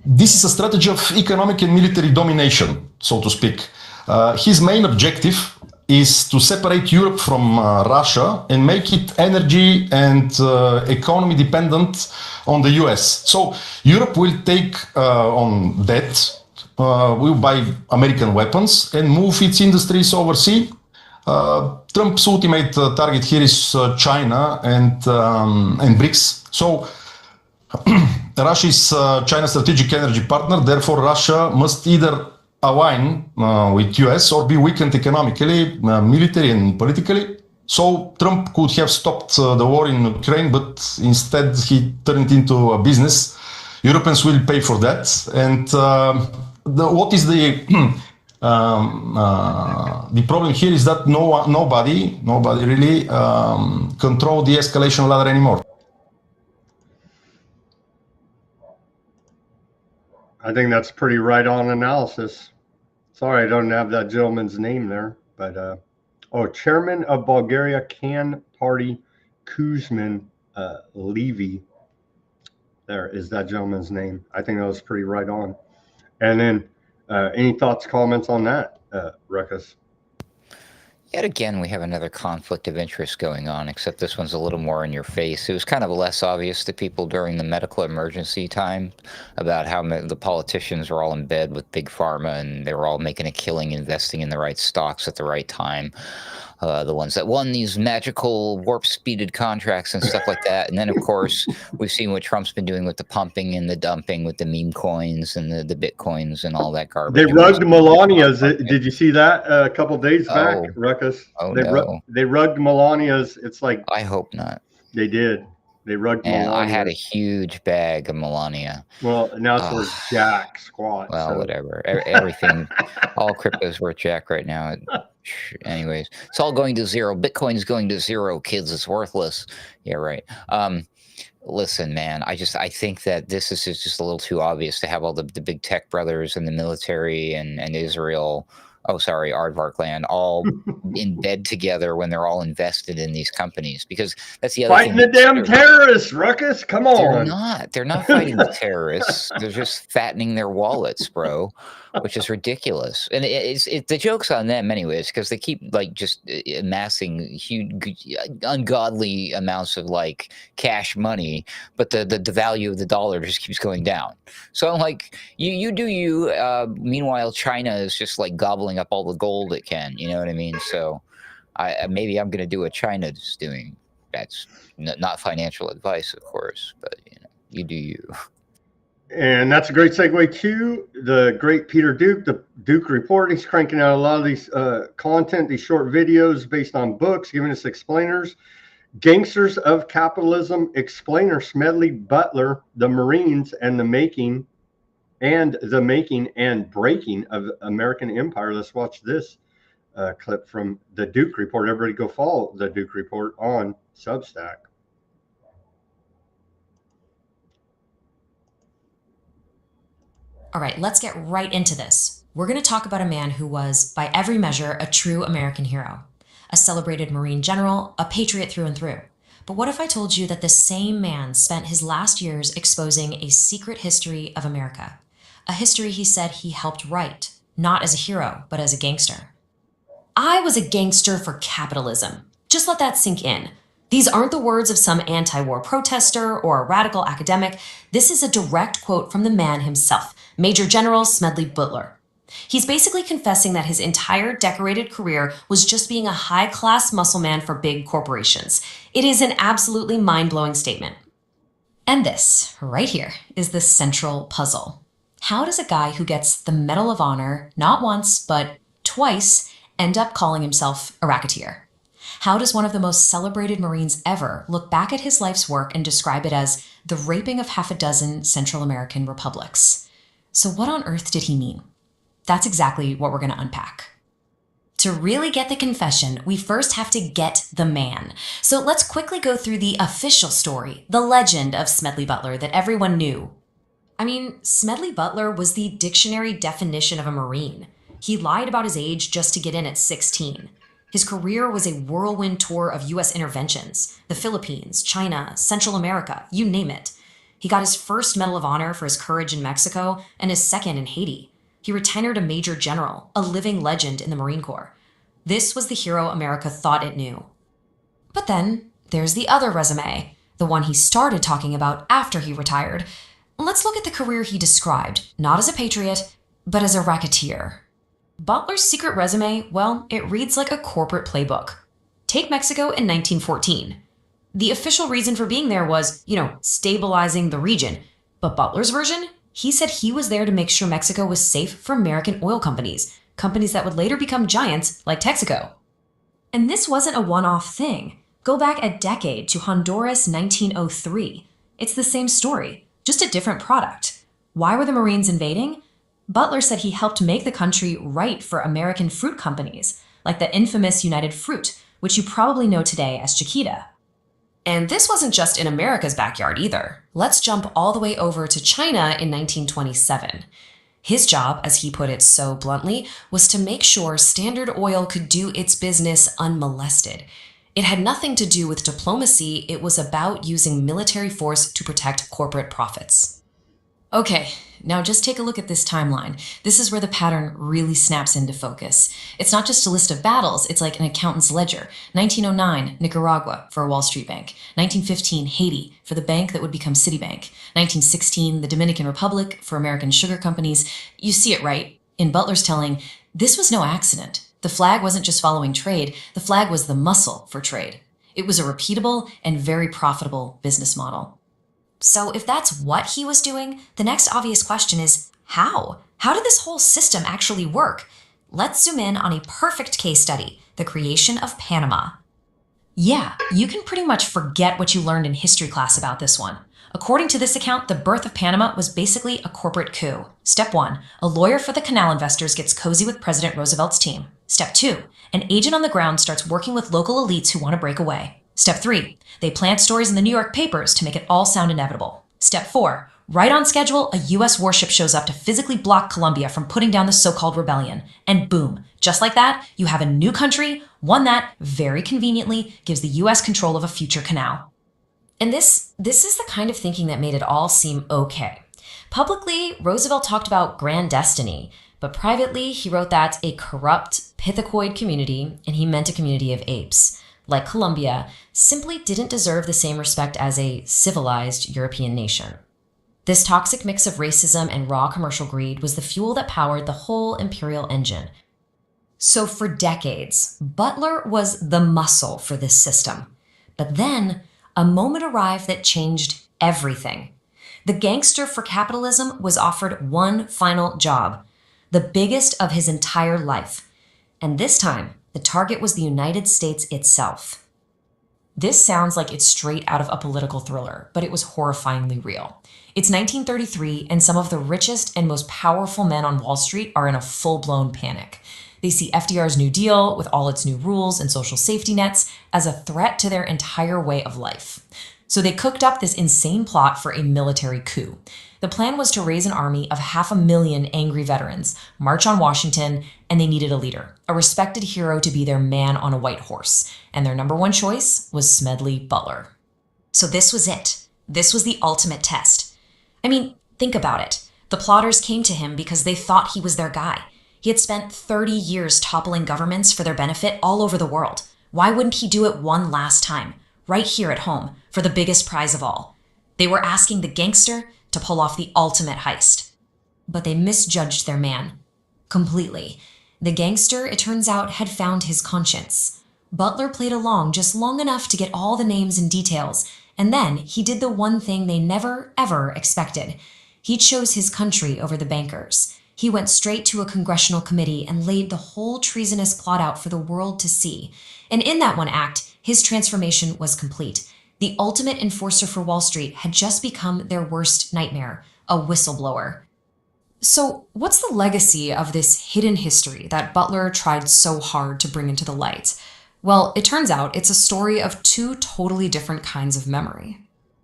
this is a strategy of economic and military domination, so to speak. His main objective is to separate Europe from Russia and make it energy and economy dependent on the US. So Europe will take on debt, will buy American weapons and move its industries overseas. Trump's ultimate target here is China and BRICS. So Russia is China's strategic energy partner. Therefore, Russia must either align with US or be weakened economically, military and politically. So Trump could have stopped the war in Ukraine, but instead he turned it into a business. Europeans will pay for that. And what is the problem here is that nobody really control the escalation ladder anymore. I think that's pretty right on analysis. Sorry, I don't have that gentleman's name there, but chairman of Bulgaria Can Party, Kuzmin Levy. There is that gentleman's name. I think that was pretty right on. And then any thoughts, comments on that, Ruckus? Yet again, we have another conflict of interest going on, except this one's a little more in your face. It was kind of less obvious to people during the medical emergency time about how the politicians were all in bed with Big Pharma and they were all making a killing, investing in the right stocks at the right time. The ones that won these magical warp-speeded contracts and stuff like that. And then, of course, we've seen what Trump's been doing with the pumping and the dumping with the meme coins and the Bitcoins and all that garbage. They rugged Melania's. Did you see that a couple days back, Ruckus? Oh, they rugged Melania's. It's like... I hope not. They did. They rugged Melania. I had a huge bag of Melania. Well, now it's worth jack squat. Well, so. Whatever. Everything, all crypto's worth jack right now. Anyways, it's all going to zero. Bitcoin's going to zero, kids. It's worthless. Yeah, right. Listen, man, I think that this is just a little too obvious to have all the big tech brothers and the military and Israel. Oh, sorry, Aardvark Land, all in bed together when they're all invested in these companies. Because that's the other thing. Fighting the damn terrorists, Ruckus. Come on. They're not. They're not fighting the terrorists. They're just fattening their wallets, bro, which is ridiculous. And the joke's on them anyways, because they keep just amassing huge, ungodly amounts of cash money, but the value of the dollar just keeps going down. So I'm like, you do you. Meanwhile, China is just gobbling up all the gold it can. You know what I mean? So maybe I'm going to do what China's doing. That's not financial advice, of course, but you do you. And that's a great segue to the great Peter Duke, the Duke Report. He's cranking out a lot of these content, these short videos based on books, giving us explainers. Gangsters of Capitalism explainer Smedley Butler, the Marines and the making and breaking of American empire. Let's watch this clip from the Duke Report. Everybody go follow the Duke Report on Substack. All right, let's get right into this. We're going to talk about a man who was, by every measure, a true American hero, a celebrated Marine general, a patriot through and through. But what if I told you that this same man spent his last years exposing a secret history of America, a history he said he helped write, not as a hero, but as a gangster. I was a gangster for capitalism. Just let that sink in. These aren't the words of some anti-war protester or a radical academic. This is a direct quote from the man himself, Major General Smedley Butler. He's basically confessing that his entire decorated career was just being a high-class muscle man for big corporations. It is an absolutely mind-blowing statement. And this, right here, is the central puzzle. How does a guy who gets the Medal of Honor, not once, but twice, end up calling himself a racketeer? How does one of the most celebrated Marines ever look back at his life's work and describe it as the raping of half a dozen Central American republics? So what on earth did he mean? That's exactly what we're going to unpack. To really get the confession, we first have to get the man. So let's quickly go through the official story, the legend of Smedley Butler that everyone knew. I mean, Smedley Butler was the dictionary definition of a Marine. He lied about his age just to get in at 16. His career was a whirlwind tour of U.S. interventions, the Philippines, China, Central America, you name it. He got his first Medal of Honor for his courage in Mexico and his second in Haiti. He retired a major general, a living legend in the Marine Corps. This was the hero America thought it knew. But then there's the other resume, the one he started talking about after he retired. Let's look at the career he described, not as a patriot, but as a racketeer. Butler's secret resume, well, it reads like a corporate playbook. Take Mexico in 1914. The official reason for being there was, stabilizing the region. But Butler's version? He said he was there to make sure Mexico was safe for American oil companies that would later become giants like Texaco. And this wasn't a one-off thing. Go back a decade to Honduras 1903. It's the same story, just a different product. Why were the Marines invading? Butler said he helped make the country right for American fruit companies, like the infamous United Fruit, which you probably know today as Chiquita. And this wasn't just in America's backyard either. Let's jump all the way over to China in 1927. His job, as he put it so bluntly, was to make sure Standard Oil could do its business unmolested. It had nothing to do with diplomacy, it was about using military force to protect corporate profits. Okay, now just take a look at this timeline. This is where the pattern really snaps into focus. It's not just a list of battles, it's like an accountant's ledger. 1909, Nicaragua for a Wall Street bank. 1915, Haiti for the bank that would become Citibank. 1916, the Dominican Republic for American sugar companies. You see it right. In Butler's telling, this was no accident. The flag wasn't just following trade, the flag was the muscle for trade. It was a repeatable and very profitable business model. So if that's what he was doing, the next obvious question is, how? How did this whole system actually work? Let's zoom in on a perfect case study, the creation of Panama. Yeah, you can pretty much forget what you learned in history class about this one. According to this account, the birth of Panama was basically a corporate coup. Step 1, a lawyer for the canal investors gets cozy with President Roosevelt's team. Step 2, an agent on the ground starts working with local elites who want to break away. Step 3, they plant stories in the New York papers to make it all sound inevitable. Step 4, right on schedule, a U.S. warship shows up to physically block Colombia from putting down the so-called rebellion. And boom, just like that, you have a new country, one that, very conveniently, gives the U.S. control of a future canal. And this is the kind of thinking that made it all seem okay. Publicly, Roosevelt talked about grand destiny, but privately, he wrote that a corrupt, pithecoid community, and he meant a community of apes, like Colombia, simply didn't deserve the same respect as a civilized European nation. This toxic mix of racism and raw commercial greed was the fuel that powered the whole imperial engine. So for decades, Butler was the muscle for this system. But then, a moment arrived that changed everything. The gangster for capitalism was offered one final job, the biggest of his entire life. And this time, the target was the United States itself. This sounds like it's straight out of a political thriller, but it was horrifyingly real. It's 1933, and some of the richest and most powerful men on Wall Street are in a full-blown panic. They see FDR's New Deal, with all its new rules and social safety nets, as a threat to their entire way of life. So they cooked up this insane plot for a military coup. The plan was to raise an army of 500,000 angry veterans, march on Washington, and they needed a leader, a respected hero to be their man on a white horse. And their number one choice was Smedley Butler. So this was it. This was the ultimate test. I mean, think about it. The plotters came to him because they thought he was their guy. He had spent 30 years toppling governments for their benefit all over the world. Why wouldn't he do it one last time, right here at home, for the biggest prize of all? They were asking the gangster to pull off the ultimate heist. But they misjudged their man. Completely. The gangster, it turns out, had found his conscience. Butler played along just long enough to get all the names and details, and then he did the one thing they never, ever expected. He chose his country over the bankers. He went straight to a congressional committee and laid the whole treasonous plot out for the world to see. And in that one act, his transformation was complete. The ultimate enforcer for Wall Street had just become their worst nightmare, a whistleblower. So, what's the legacy of this hidden history that Butler tried so hard to bring into the light? Well, it turns out it's a story of two totally different kinds of memory.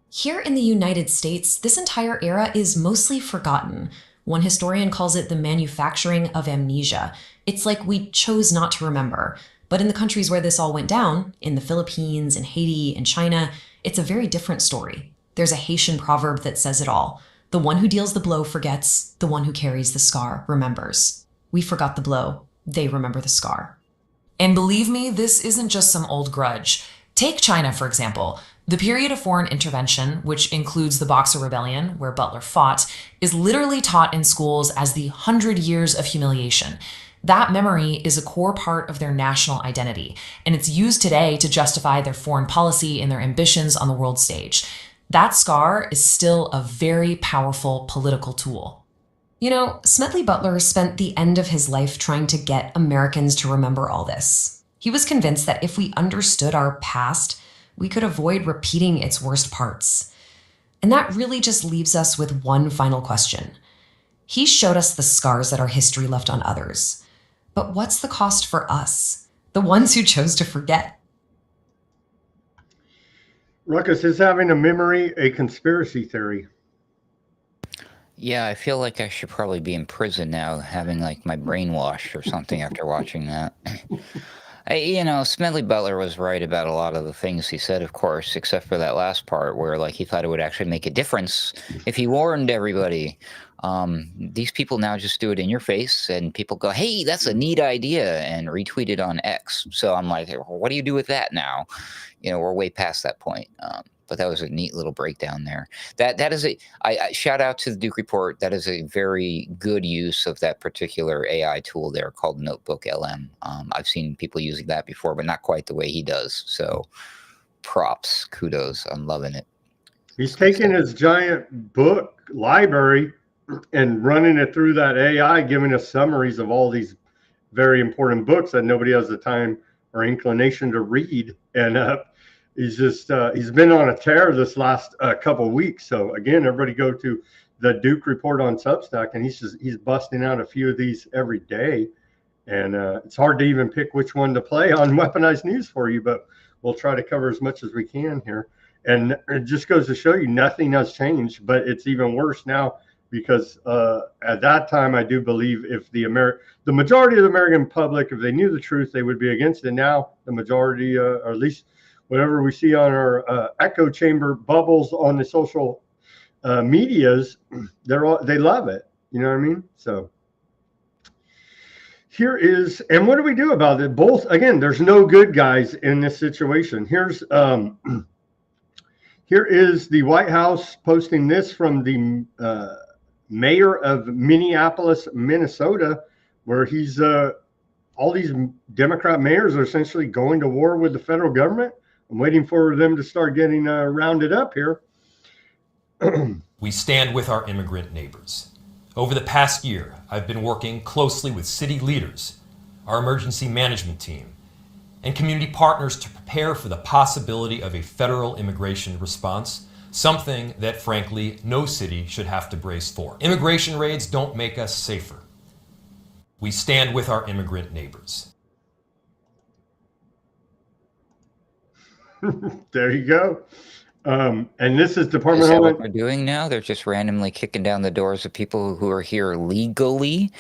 Here in the United States, this entire era is mostly forgotten. One historian calls it the manufacturing of amnesia. It's like we chose not to remember. But in the countries where this all went down, in the Philippines, in Haiti, in China, it's a very different story. There's a Haitian proverb that says it all. The one who deals the blow forgets, the one who carries the scar remembers. We forgot the blow, they remember the scar. And believe me, this isn't just some old grudge. Take China, for example. The period of foreign intervention, which includes the Boxer Rebellion, where Butler fought, is literally taught in schools as the 100 Years of Humiliation. That memory is a core part of their national identity, and it's used today to justify their foreign policy and their ambitions on the world stage. That scar is still a very powerful political tool. You know, Smedley Butler spent the end of his life trying to get Americans to remember all this. He was convinced that if we understood our past, we could avoid repeating its worst parts. And that really just leaves us with one final question. He showed us the scars that our history left on others. But what's the cost for us, the ones who chose to forget? Ruckus, is having a memory a conspiracy theory? Yeah, I feel like I should probably be in prison now, having like my brain washed or something after watching that. Smedley Butler was right about a lot of the things he said, of course, except for that last part where like he thought it would actually make a difference if he warned everybody. These people now just do it in your face and people go, hey, that's a neat idea, and retweet it on X. So I'm like, well, what do you do with that now? We're way past that point. But that was a neat little breakdown there. That is I shout out to the Duke Report. That is a very good use of that particular AI tool there called Notebook LM. I've seen people using that before, but not quite the way he does. So props, kudos. I'm loving it. He's taking his giant book library and running it through that AI, giving us summaries of all these very important books that nobody has the time or inclination to read. And he's just he's been on a tear this last couple of weeks. So again, everybody go to the Duke Report on Substack, and he's busting out a few of these every day. And it's hard to even pick which one to play on Weaponized News for you, but we'll try to cover as much as we can here. And it just goes to show you nothing has changed, but it's even worse now because at that time, I do believe if the majority of the American public, if they knew the truth, they would be against it. Now, the majority, or at least whatever we see on our echo chamber bubbles on the social medias, they love it. You know what I mean? So here is, and what do we do about it? Both, again, there's no good guys in this situation. Here is the White House posting this from the mayor of Minneapolis, Minnesota, where he's all these Democrat mayors are essentially going to war with the federal government. I'm waiting for them to start getting rounded up here. We stand with our immigrant neighbors. Over the past year, I've been working closely with city leaders, our emergency management team, and community partners to prepare for the possibility of a federal immigration response, something that, frankly, no city should have to brace for. Immigration raids don't make us safer. We stand with our immigrant neighbors. There you go. And this is Department Is that of what they're doing now? They're just randomly kicking down the doors of people who are here legally?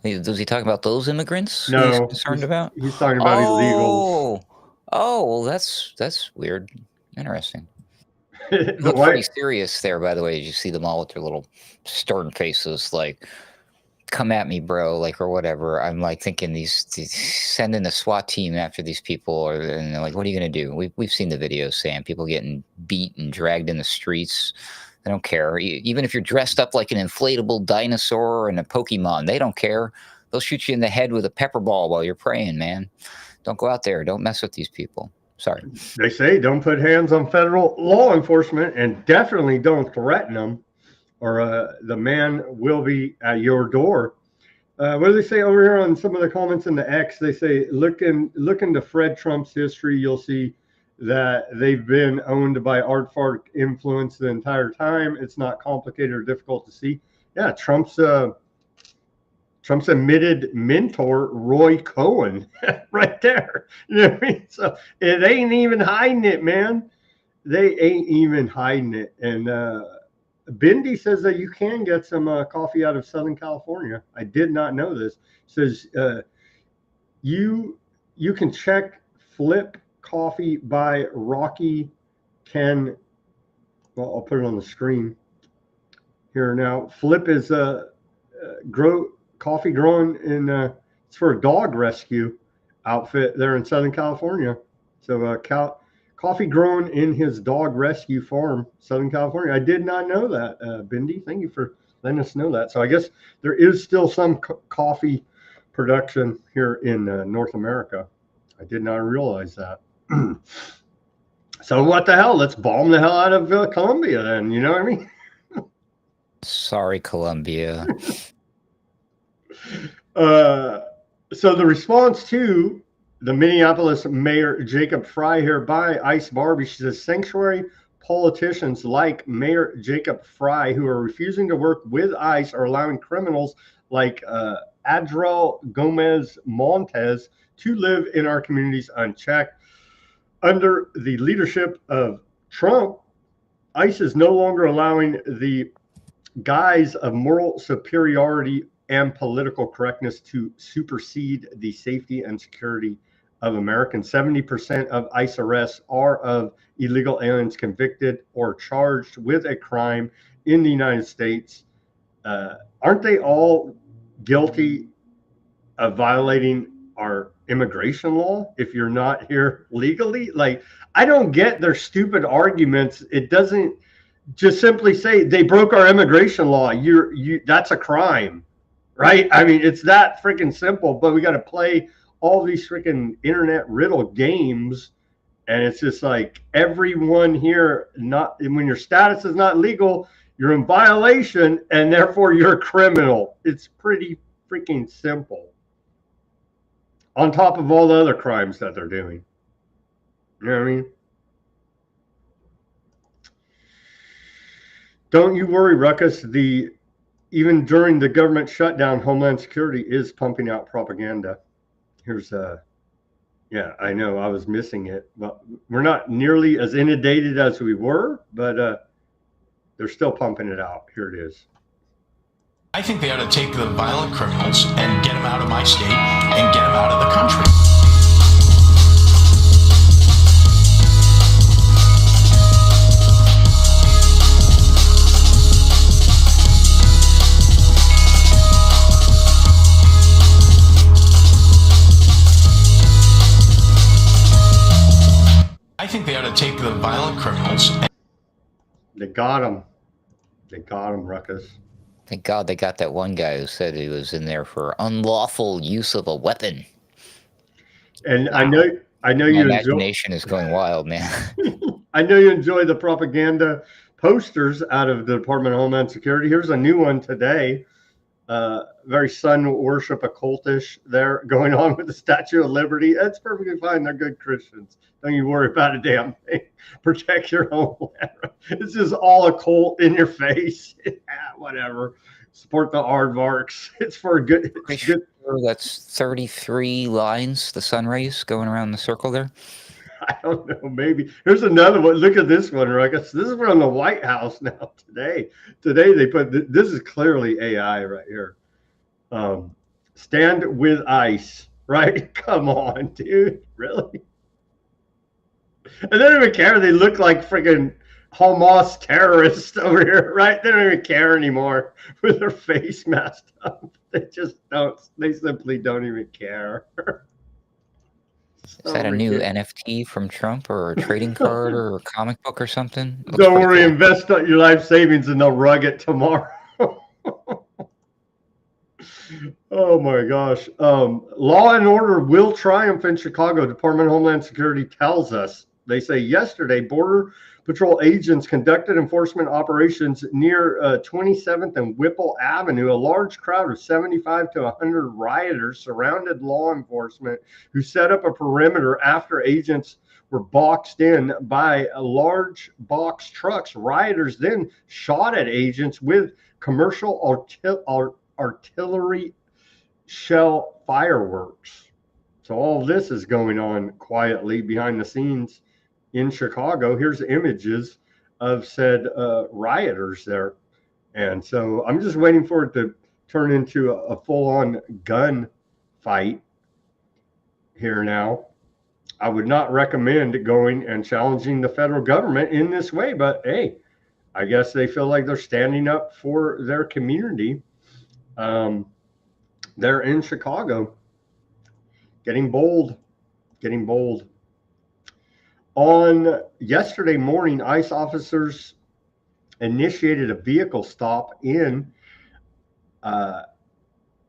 Does he talk about those immigrants? No, he's concerned about? He's talking about illegals. Oh, well, that's weird. Interesting. They look pretty serious there, by the way. You see them all with their little stern faces, like, come at me, bro, like, or whatever. I'm like thinking these sending a SWAT team after these people, and they're like, what are you going to do? We've seen the videos, Sam, people getting beat and dragged in the streets. They don't care. Even if you're dressed up like an inflatable dinosaur and a Pokemon, they don't care. They'll shoot you in the head with a pepper ball while you're praying, man. Don't go out there. Don't mess with these people. Sorry. They say don't put hands on federal law enforcement, and definitely don't threaten them, or the man will be at your door. What do they say over here on some of the comments in the X? They say, look into Fred Trump's history. You'll see that they've been owned by aardvark influence the entire time. It's not complicated or difficult to see. Yeah, Trump's admitted mentor, Roy Cohen, right there. You know what I mean? So it ain't even hiding it, man. They ain't even hiding it. And Bindi says that you can get some coffee out of Southern California. I did not know this. Says you can check Flip Coffee by Rocky Ken. Well, I'll put it on the screen here now. Flip is coffee grown in it's for a dog rescue outfit there in Southern California. So coffee grown in his dog rescue farm, Southern California. I did not know that, Bindi. Thank you for letting us know that. So I guess there is still some coffee production here in North America. I did not realize that. So what the hell? Let's bomb the hell out of Colombia then. You know what I mean? Sorry, Colombia. So the response to the Minneapolis Mayor Jacob Fry here by Ice Barbie, she says, sanctuary politicians like Mayor Jacob Fry who are refusing to work with ICE are allowing criminals like Adrel Gomez Montes to live in our communities unchecked. Under the leadership of Trump, ICE is no longer allowing the guise of moral superiority and political correctness to supersede the safety and security of Americans. 70% of ICE arrests are of illegal aliens convicted or charged with a crime in the United States. Aren't they all guilty of violating our immigration law if you're not here legally? Like, I don't get their stupid arguments. It doesn't just simply say they broke our immigration law. That's a crime, right? I mean, it's that freaking simple, but we got to play all these freaking internet riddle games. And it's just like everyone here, not when your status is not legal, you're in violation and therefore you're a criminal. It's pretty freaking simple. On top of all the other crimes that they're doing. You know what I mean? Don't you worry, Ruckus. Even during the government shutdown, Homeland Security is pumping out propaganda. Here's yeah, I know I was missing it. Well, we're not nearly as inundated as we were, but they're still pumping it out. Here it is. I think they ought to take the violent criminals and get them out of my state and get them out of the country. I think they ought to take the violent criminals. They got them. They got them, Ruckus. Thank God they got that one guy who said he was in there for unlawful use of a weapon. And wow. I know My you imagination is going wild, man. I know you enjoy the propaganda posters out of the Department of Homeland Security. Here's a new one today. Very sun worship occultish there going on with the Statue of Liberty. That's perfectly fine. They're good Christians. Don't you worry about a damn thing. Protect your homeland. It's just all occult in your face. Yeah, whatever. Support the aardvarks. It's for a good. It's Pretty good. Sure that's 33 lines, the sun rays going around the circle there. I don't know. Maybe here's another one. Look at this one, Ruckus. This is from the White House now. Today they put this is clearly AI right here. Stand with ICE. Right? Come on, dude. Really? And they don't even care. They look like freaking Hamas terrorists over here, right? They don't even care anymore with their face masked up. They just don't. They simply don't even care. Is that a new NFT from Trump or a trading card or a comic book or something? Looks Don't pretty worry, cool. invest your life savings and they'll rug it tomorrow. Oh my gosh. Law and order will triumph in Chicago, Department of Homeland Security tells us. They say yesterday, Border Patrol agents conducted enforcement operations near 27th and Whipple Avenue. A large crowd of 75 to 100 rioters surrounded law enforcement, who set up a perimeter after agents were boxed in by large box trucks. Rioters then shot at agents with commercial artillery shell fireworks. So all this is going on quietly behind the scenes in Chicago. Here's images of said rioters there. And so I'm just waiting for it to turn into a full-on gun fight here now. I would not recommend going and challenging the federal government in this way, but hey, I guess they feel like they're standing up for their community. They're in Chicago, getting bold. On yesterday morning, ICE officers initiated a vehicle stop in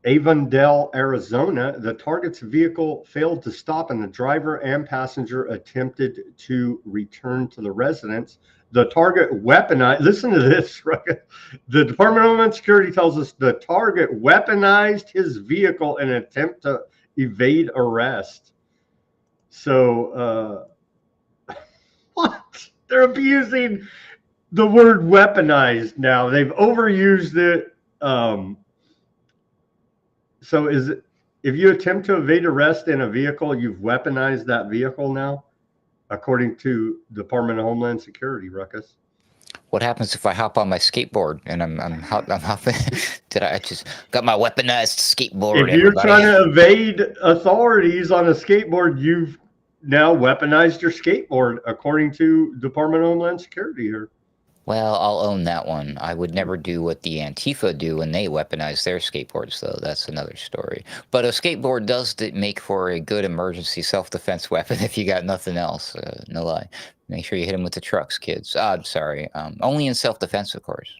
Avondale, Arizona. The target's vehicle failed to stop and the driver and passenger attempted to return to the residence. The target weaponized, listen to this, right? The Department of Homeland Security tells us the target weaponized his vehicle in an attempt to evade arrest. So, what? They're abusing the word weaponized now. They've overused it. So is it, if you attempt to evade arrest in a vehicle, you've weaponized that vehicle now, according to Department of Homeland Security, Ruckus? What happens if I hop on my skateboard and I'm hopping? Did I just got my weaponized skateboard? If you're trying to evade authorities on a skateboard, you've now weaponized your skateboard, according to Department of Homeland Security here. Well, I'll own that one. I would never do what the Antifa do when they weaponize their skateboards, though. That's another story. But a skateboard does make for a good emergency self-defense weapon if you got nothing else. No lie. Make sure you hit them with the trucks, kids. I'm sorry. Only in self-defense, of course.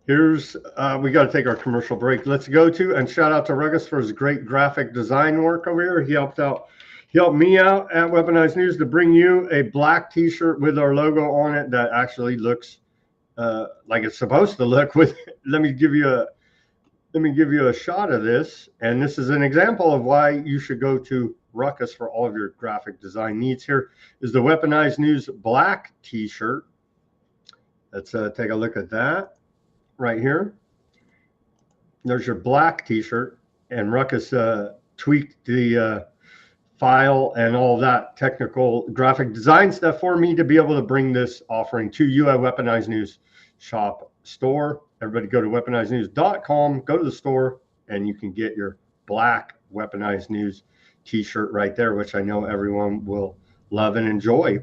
Here's, we got to take our commercial break. Let's go to, and shout out to Ruckus for his great graphic design work over here. He helped me out at Weaponized News to bring you a black t-shirt with our logo on it that actually looks like it's supposed to look. With let me give you a shot of this, and this is an example of why you should go to Ruckus for all of your graphic design needs. Here is the Weaponized News black t-shirt. Let's take a look at that right here. There's your black t-shirt, and Ruckus tweaked the file and all that technical graphic design stuff for me to be able to bring this offering to you at Weaponized News shop store. Everybody go to weaponizednews.com, go to the store, and you can get your black Weaponized News t-shirt right there, which I know everyone will love and enjoy.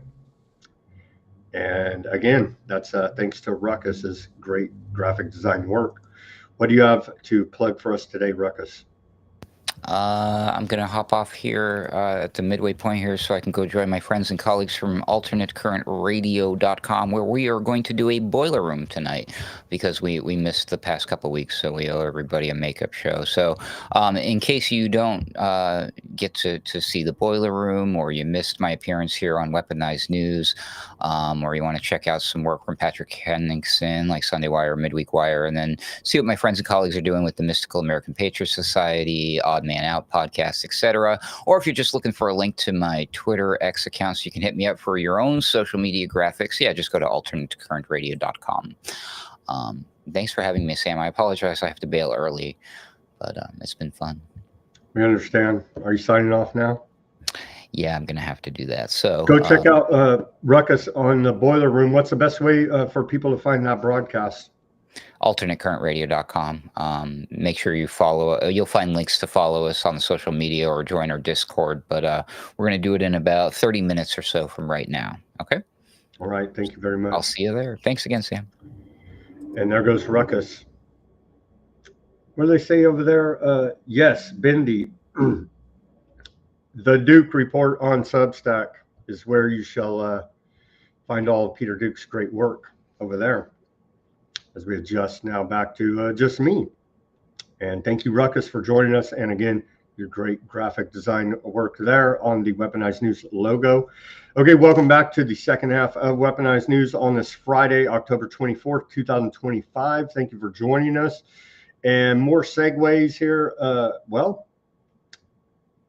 And again, that's thanks to Ruckus's great graphic design work. What do you have to plug for us today, Ruckus? I'm going to hop off here at the midway point here so I can go join my friends and colleagues from alternatecurrentradio.com, where we are going to do a boiler room tonight because we missed the past couple of weeks, so we owe everybody a makeup show. So in case you don't get to see the boiler room, or you missed my appearance here on Weaponized News, or you want to check out some work from Patrick Henningsen, like Sunday Wire, Midweek Wire, and then see what my friends and colleagues are doing with the Mystical American Patriot Society, Odd Man Out podcast, etc. Or if you're just looking for a link to my Twitter, X accounts, you can hit me up for your own social media graphics. Yeah, just go to alternatecurrentradio.com. Thanks for having me, Sam. I apologize I have to bail early, but it's been fun. We understand. Are you signing off now? Yeah, I'm going to have to do that. So go check out Ruckus on the boiler room. What's the best way for people to find that broadcast? alternatecurrentradio.com. Make sure you follow. You'll find links to follow us on the social media or join our Discord. But we're going to do it in about 30 minutes or so from right now. Okay? All right. Thank you very much. I'll see you there. Thanks again, Sam. And there goes Ruckus. What do they say over there? Yes, Bendy. The Duke Report on Substack is where you shall find all of Peter Duke's great work over there. As we adjust now back to just me. And thank you, Ruckus, for joining us. And again, your great graphic design work there on the Weaponized News logo. Okay, welcome back to the second half of Weaponized News on this Friday, October 24th, 2025. Thank you for joining us. And more segues here. Well,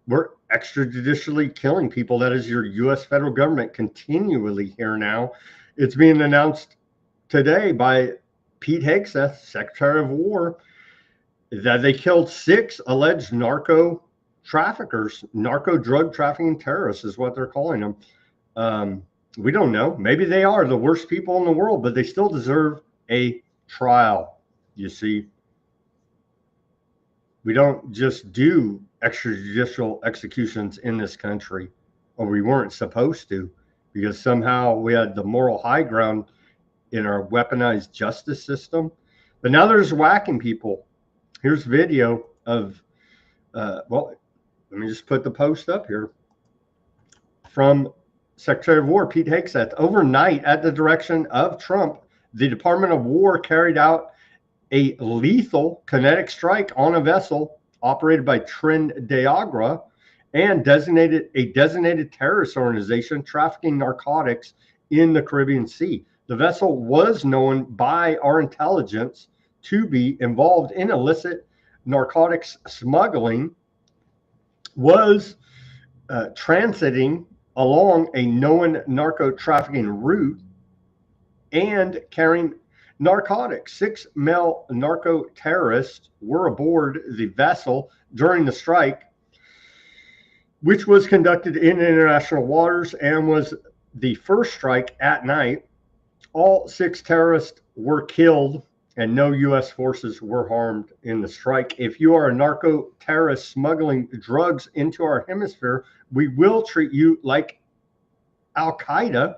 we're extrajudicially killing people. That is your U.S. federal government continually here now. It's being announced today by Pete Hegseth, Secretary of War, that they killed 6 alleged narco traffickers, narco drug trafficking terrorists is what they're calling them. We don't know. Maybe they are the worst people in the world, but they still deserve a trial. You see, we don't just do extrajudicial executions in this country, or we weren't supposed to, because somehow we had the moral high ground in our weaponized justice system. But now there's whacking people. Here's video of, well, let me just put the post up here from Secretary of War Pete Hegseth. Overnight, at the direction of Trump, the Department of War carried out a lethal kinetic strike on a vessel operated by Trin de Agua and a designated terrorist organization trafficking narcotics in the Caribbean Sea. The vessel was known by our intelligence to be involved in illicit narcotics smuggling, was transiting along a known narco trafficking route and carrying narcotics. 6 male narco terrorists were aboard the vessel during the strike, which was conducted in international waters and was the first strike at night. All 6 terrorists were killed and no U.S. forces were harmed in the strike. If you are a narco terrorist smuggling drugs into our hemisphere, we will treat you like Al Qaeda.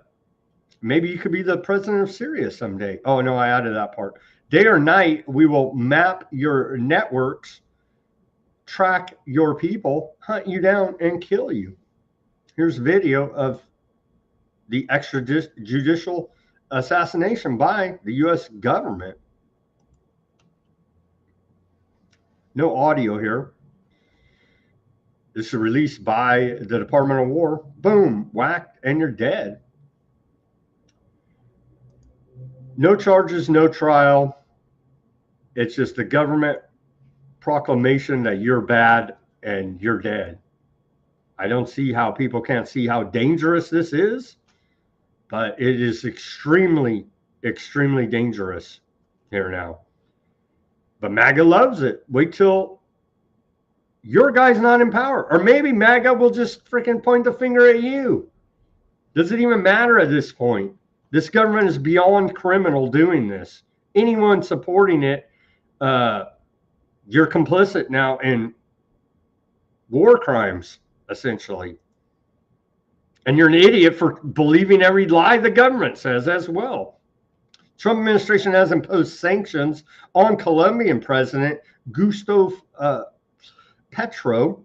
Maybe you could be the president of Syria someday. Oh, no, I added that part. Day or night, we will map your networks, track your people, hunt you down, and kill you. Here's video of the extrajudicial assassination by the U.S. government. No audio here. This is released by the Department of War. Boom, whacked, and you're dead. No charges, no trial. It's just the government proclamation that you're bad and you're dead. I don't see how people can't see how dangerous this is, but it is extremely, extremely dangerous here now. But MAGA loves it. Wait till your guy's not in power. Or maybe MAGA will just freaking point the finger at you. Does it even matter at this point? This government is beyond criminal doing this. Anyone supporting it, you're complicit now in war crimes, essentially. And you're an idiot for believing every lie the government says as well. Trump administration has imposed sanctions on Colombian President Gustavo Petro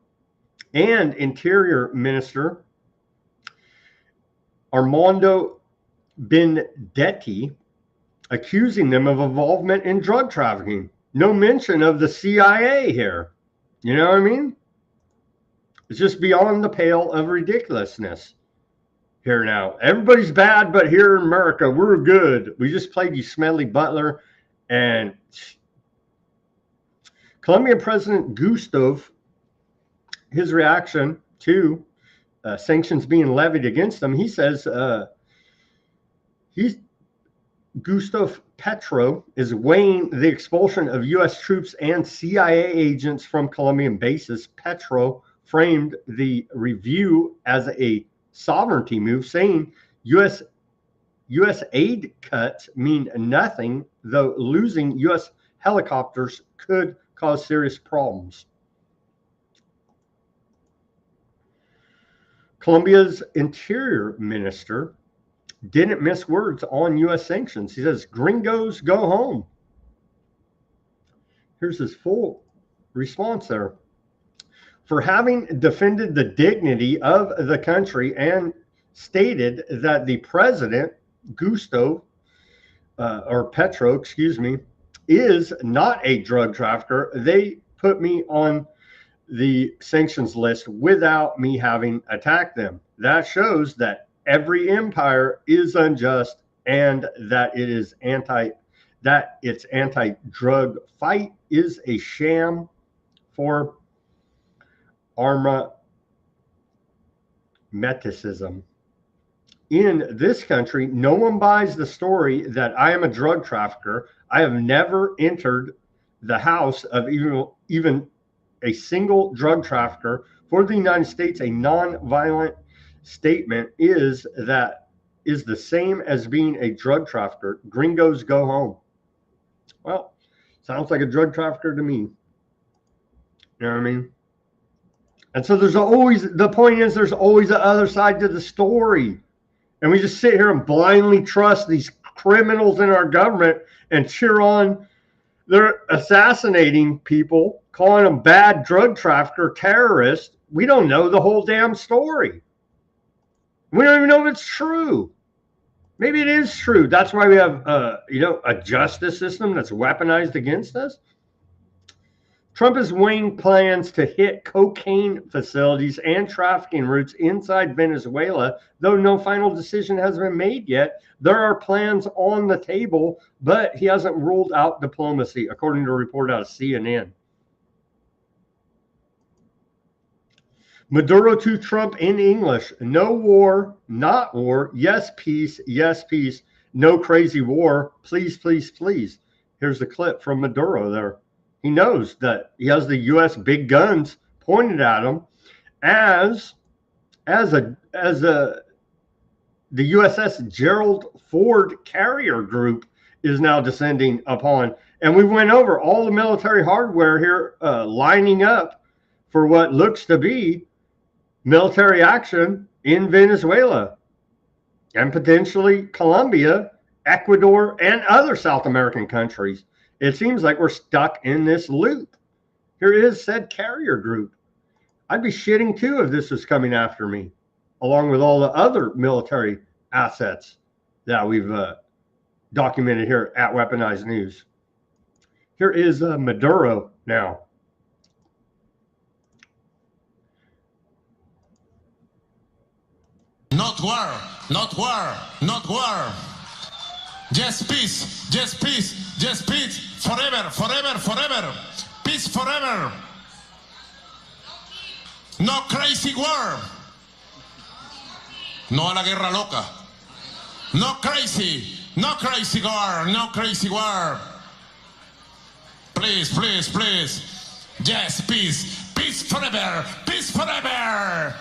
and Interior Minister Armando Benedetti, accusing them of involvement in drug trafficking. No mention of the CIA here. You know what I mean? It's just beyond the pale of ridiculousness here now. Everybody's bad, but here in America, we're good. We just played you Smelly Butler. And Colombian President Gustavo, his reaction to sanctions being levied against him, he says Gustavo Petro is weighing the expulsion of U.S. troops and CIA agents from Colombian bases. Petro framed the review as a sovereignty move, saying U.S. aid cuts mean nothing, though losing U.S. helicopters could cause serious problems. Colombia's Interior Minister didn't miss words on U.S. sanctions. He says, gringos go home. Here's his full response there. For having defended the dignity of the country and stated that the president, Petro, is not a drug trafficker, they put me on the sanctions list without me having attacked them. That shows that every empire is unjust and that its anti-drug fight is a sham for armamenticism. In this country, no one buys the story that I am a drug trafficker. I have never entered the house of even a single drug trafficker. For the United States, a non-violent statement is the same as being a drug trafficker. Gringos go home. Well, sounds like a drug trafficker to me. You know what I mean? And so the point is there's always the other side to the story. And we just sit here and blindly trust these criminals in our government and cheer on they're assassinating people, calling them bad drug trafficker, terrorists. We don't know the whole damn story. We don't even know if it's true. Maybe it is true. That's why we have, a justice system that's weaponized against us. Trump is weighing plans to hit cocaine facilities and trafficking routes inside Venezuela, though no final decision has been made yet. There are plans on the table, but he hasn't ruled out diplomacy, according to a report out of CNN. Maduro to Trump in English. No war, not war. Yes, peace. Yes, peace. No crazy war. Please, please, please. Here's the clip from Maduro there. He knows that he has the U.S. big guns pointed at him as the USS Gerald Ford carrier group is now descending upon. And we went over all the military hardware here lining up for what looks to be military action in Venezuela and potentially Colombia, Ecuador, and other South American countries. It seems like we're stuck in this loop. Here is said carrier group. I'd be shitting too if this was coming after me, along with all the other military assets that we've documented here at Weaponized News. Here is Maduro now. Not war, not war, not war. Just peace, just peace, just peace. Forever, forever, forever. Peace forever. No crazy war. No a la guerra loca. No crazy war, no crazy war. Please, please, please. Yes, peace. Peace forever, peace forever.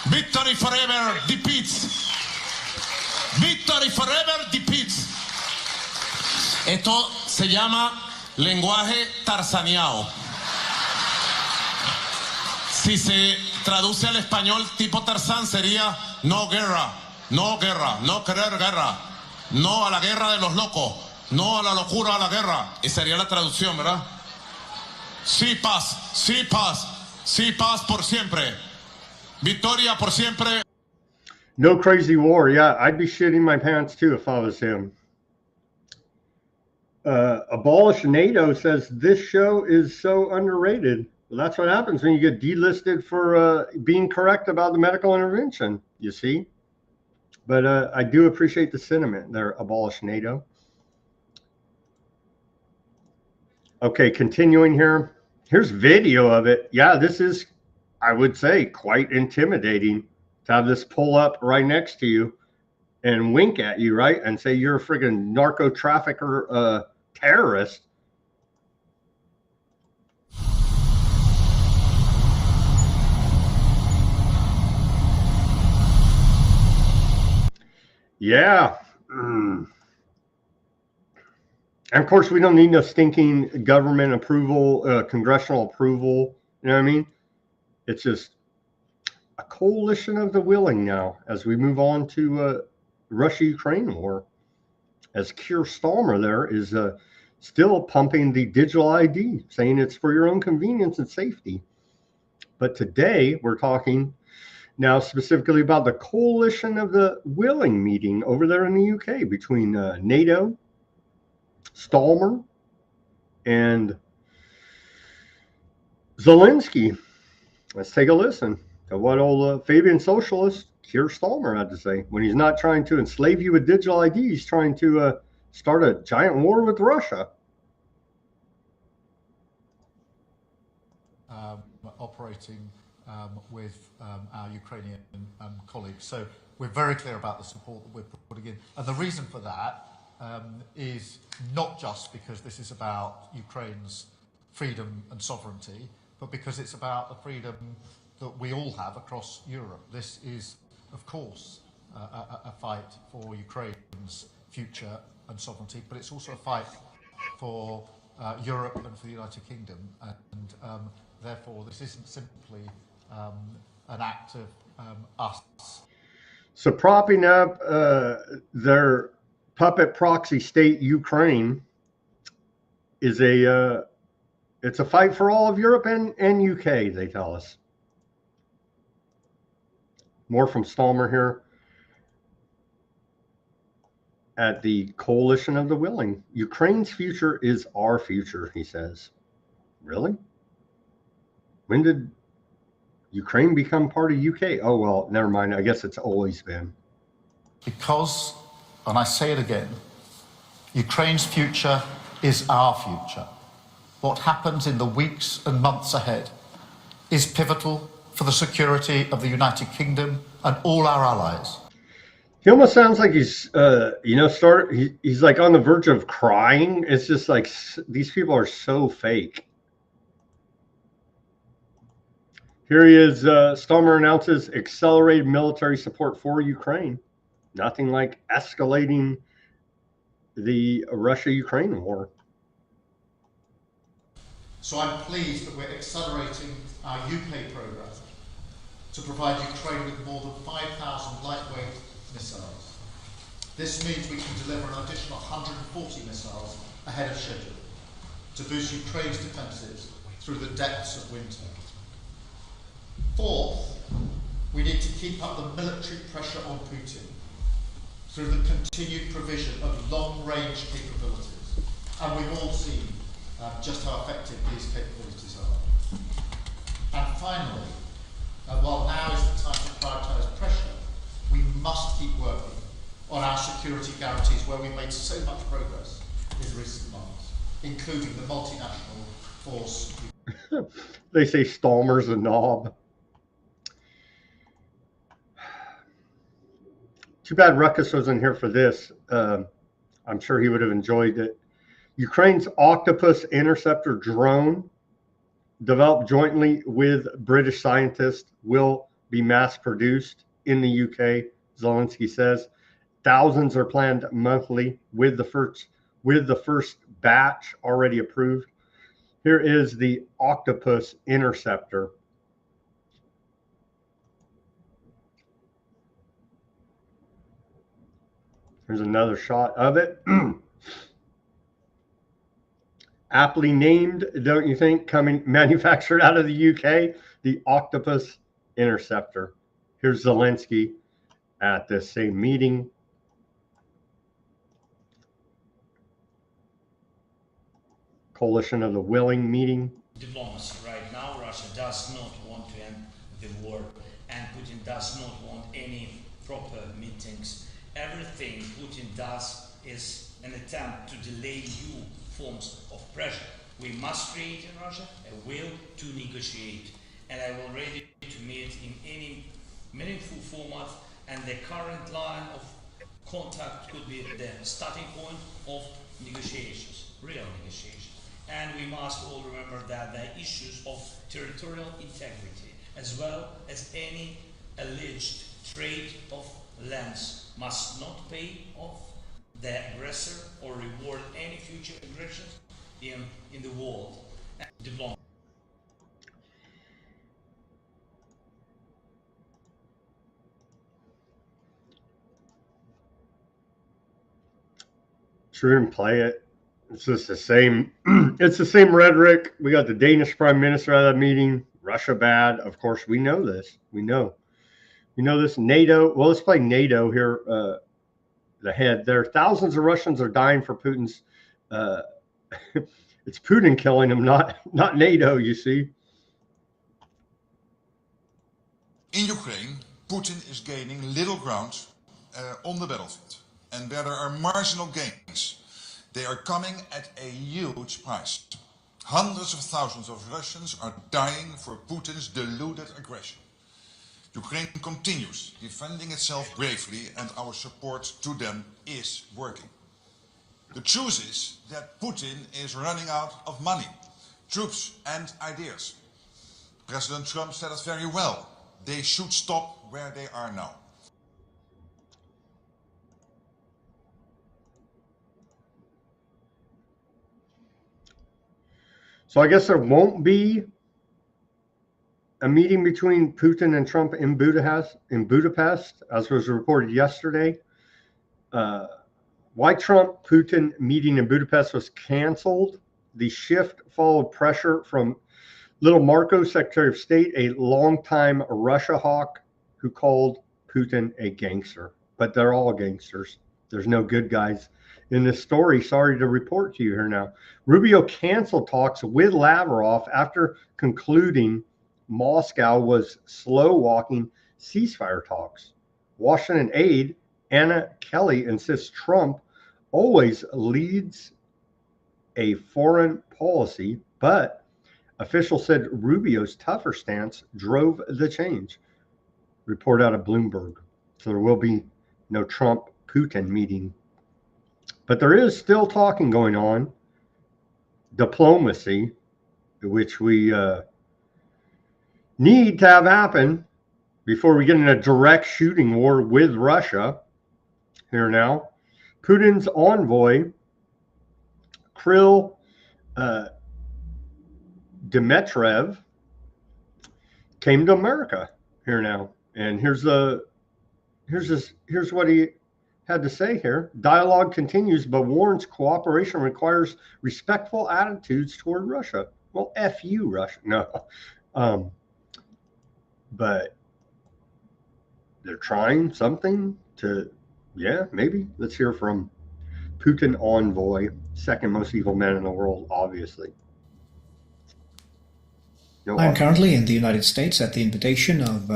Victory forever defeats. Victory forever defeats. Esto se llama lenguaje tarzaneado. Si se traduce al español tipo Tarzán sería no guerra, no guerra, no querer guerra, no a la guerra de los locos, no a la locura, a la guerra. Y sería la traducción, ¿verdad? Sí paz, sí paz, sí paz por siempre. Victoria por siempre. No crazy war. Yeah, I'd be shitting my pants too if I was him. Abolish NATO says this show is so underrated. Well, that's what happens when you get delisted for being correct about the medical intervention, you see. But I do appreciate the sentiment there, abolish NATO. Okay, continuing here. Here's video of it. Yeah, this is, I would say, quite intimidating to have this pull up right next to you and wink at you, right? And say you're a friggin' narco trafficker terrorist. Yeah. And of course, we don't need no stinking government approval, congressional approval. You know what I mean? It's just a coalition of the willing now as we move on to Russia-Ukraine war, as Keir Starmer there is still pumping the digital ID, saying it's for your own convenience and safety. But today we're talking now specifically about the coalition of the willing meeting over there in the UK between NATO, Starmer, and Zelensky. Let's take a listen to what old Fabian socialist Keir Starmer had to say. When he's not trying to enslave you with digital ID, he's trying to start a giant war with Russia. Operating with our Ukrainian colleagues. So we're very clear about the support that we're putting in. And the reason for that is not just because this is about Ukraine's freedom and sovereignty, but because it's about the freedom that we all have across Europe. This is, of course, a fight for Ukraine's future and sovereignty, but it's also a fight for Europe and for the United Kingdom. And therefore, this isn't simply an act of us. So propping up their puppet proxy state, Ukraine, is it's a fight for all of Europe and UK, they tell us. More from Starmer here at the Coalition of the Willing. Ukraine's future is our future, he says. Really? When did Ukraine become part of UK? Oh, well, never mind. I guess it's always been. Because, and I say it again, Ukraine's future is our future. What happens in the weeks and months ahead is pivotal for the security of the United Kingdom and all our allies. He almost sounds like he's, he's like on the verge of crying. It's just like these people are so fake. Here he is. Starmer announces accelerated military support for Ukraine. Nothing like escalating the Russia-Ukraine war. So I'm pleased that we're accelerating our UK programme to provide Ukraine with more than 5,000 lightweight missiles. This means we can deliver an additional 140 missiles ahead of schedule to boost Ukraine's defences through the depths of winter. Fourth, we need to keep up the military pressure on Putin through the continued provision of long-range capabilities. And we've all seen just how effective these capabilities are. And finally, while now is the time to prioritise pressure, we must keep working on our security guarantees where we've made so much progress in recent months, including the multinational force. They say Starmer's a knob. Too bad Ruckus wasn't here for this. I'm sure he would have enjoyed it. Ukraine's Octopus interceptor drone, developed jointly with British scientists, will be mass produced in the UK, Zelensky says. Thousands are planned monthly with the first batch already approved. Here is the Octopus interceptor. Here's another shot of it. Aptly named, don't you think, manufactured out of the UK, the Octopus interceptor. Here's Zelensky at this same meeting. Coalition of the Willing meeting. Diplomacy. Right now, Russia does not want to end the war, and Putin does not want any proper meetings. Everything Putin does is an attempt to delay new forms of pressure. We must create in Russia a will to negotiate, and I will ready to meet in any meaningful format, and the current line of contact could be the starting point of negotiations, real negotiations. And we must all remember that the issues of territorial integrity, as well as any alleged trade of lands, must not pay off the aggressor or reward any future aggressions in the world. And diplomacy. shouldn't play it. It's just the same. It's the same rhetoric. We got the Danish prime minister at that meeting. Russia bad. Of course, we know this. We know this. NATO. Well, let's play NATO here. The head there. Thousands of Russians are dying for Putin's. It's Putin killing them, not NATO. You see. In Ukraine, Putin is gaining little ground on the battlefield, and where there are marginal gains, they are coming at a huge price. Hundreds of thousands of Russians are dying for Putin's deluded aggression. Ukraine continues defending itself bravely, and our support to them is working. The truth is that Putin is running out of money, troops, and ideas. President Trump said it very well. They should stop where they are now. So I guess there won't be a meeting between Putin and Trump in Budapest, as was reported yesterday. Why Trump-Putin meeting in Budapest was canceled. The shift followed pressure from Little Marco, Secretary of State, a longtime Russia hawk who called Putin a gangster. But they're all gangsters. There's no good guys in this story. Sorry to report to you here now. Rubio canceled talks with Lavrov after concluding Moscow was slow-walking ceasefire talks. Washington aide Anna Kelly insists Trump always leads a foreign policy, but officials said Rubio's tougher stance drove the change. Report out of Bloomberg. So there will be no Trump-Putin meeting. But there is still talking going on. Diplomacy, which we need to have happen before we get in a direct shooting war with Russia. Here now, Putin's envoy, Kirill Dmitriev, came to America here now. And here's what he had to say here. Dialogue continues, but warns cooperation requires respectful attitudes toward Russia. Well, F you, Russia. No. But they're trying something to, yeah, maybe. Let's hear from Putin envoy, second most evil man in the world, obviously. I'm currently in the United States at the invitation of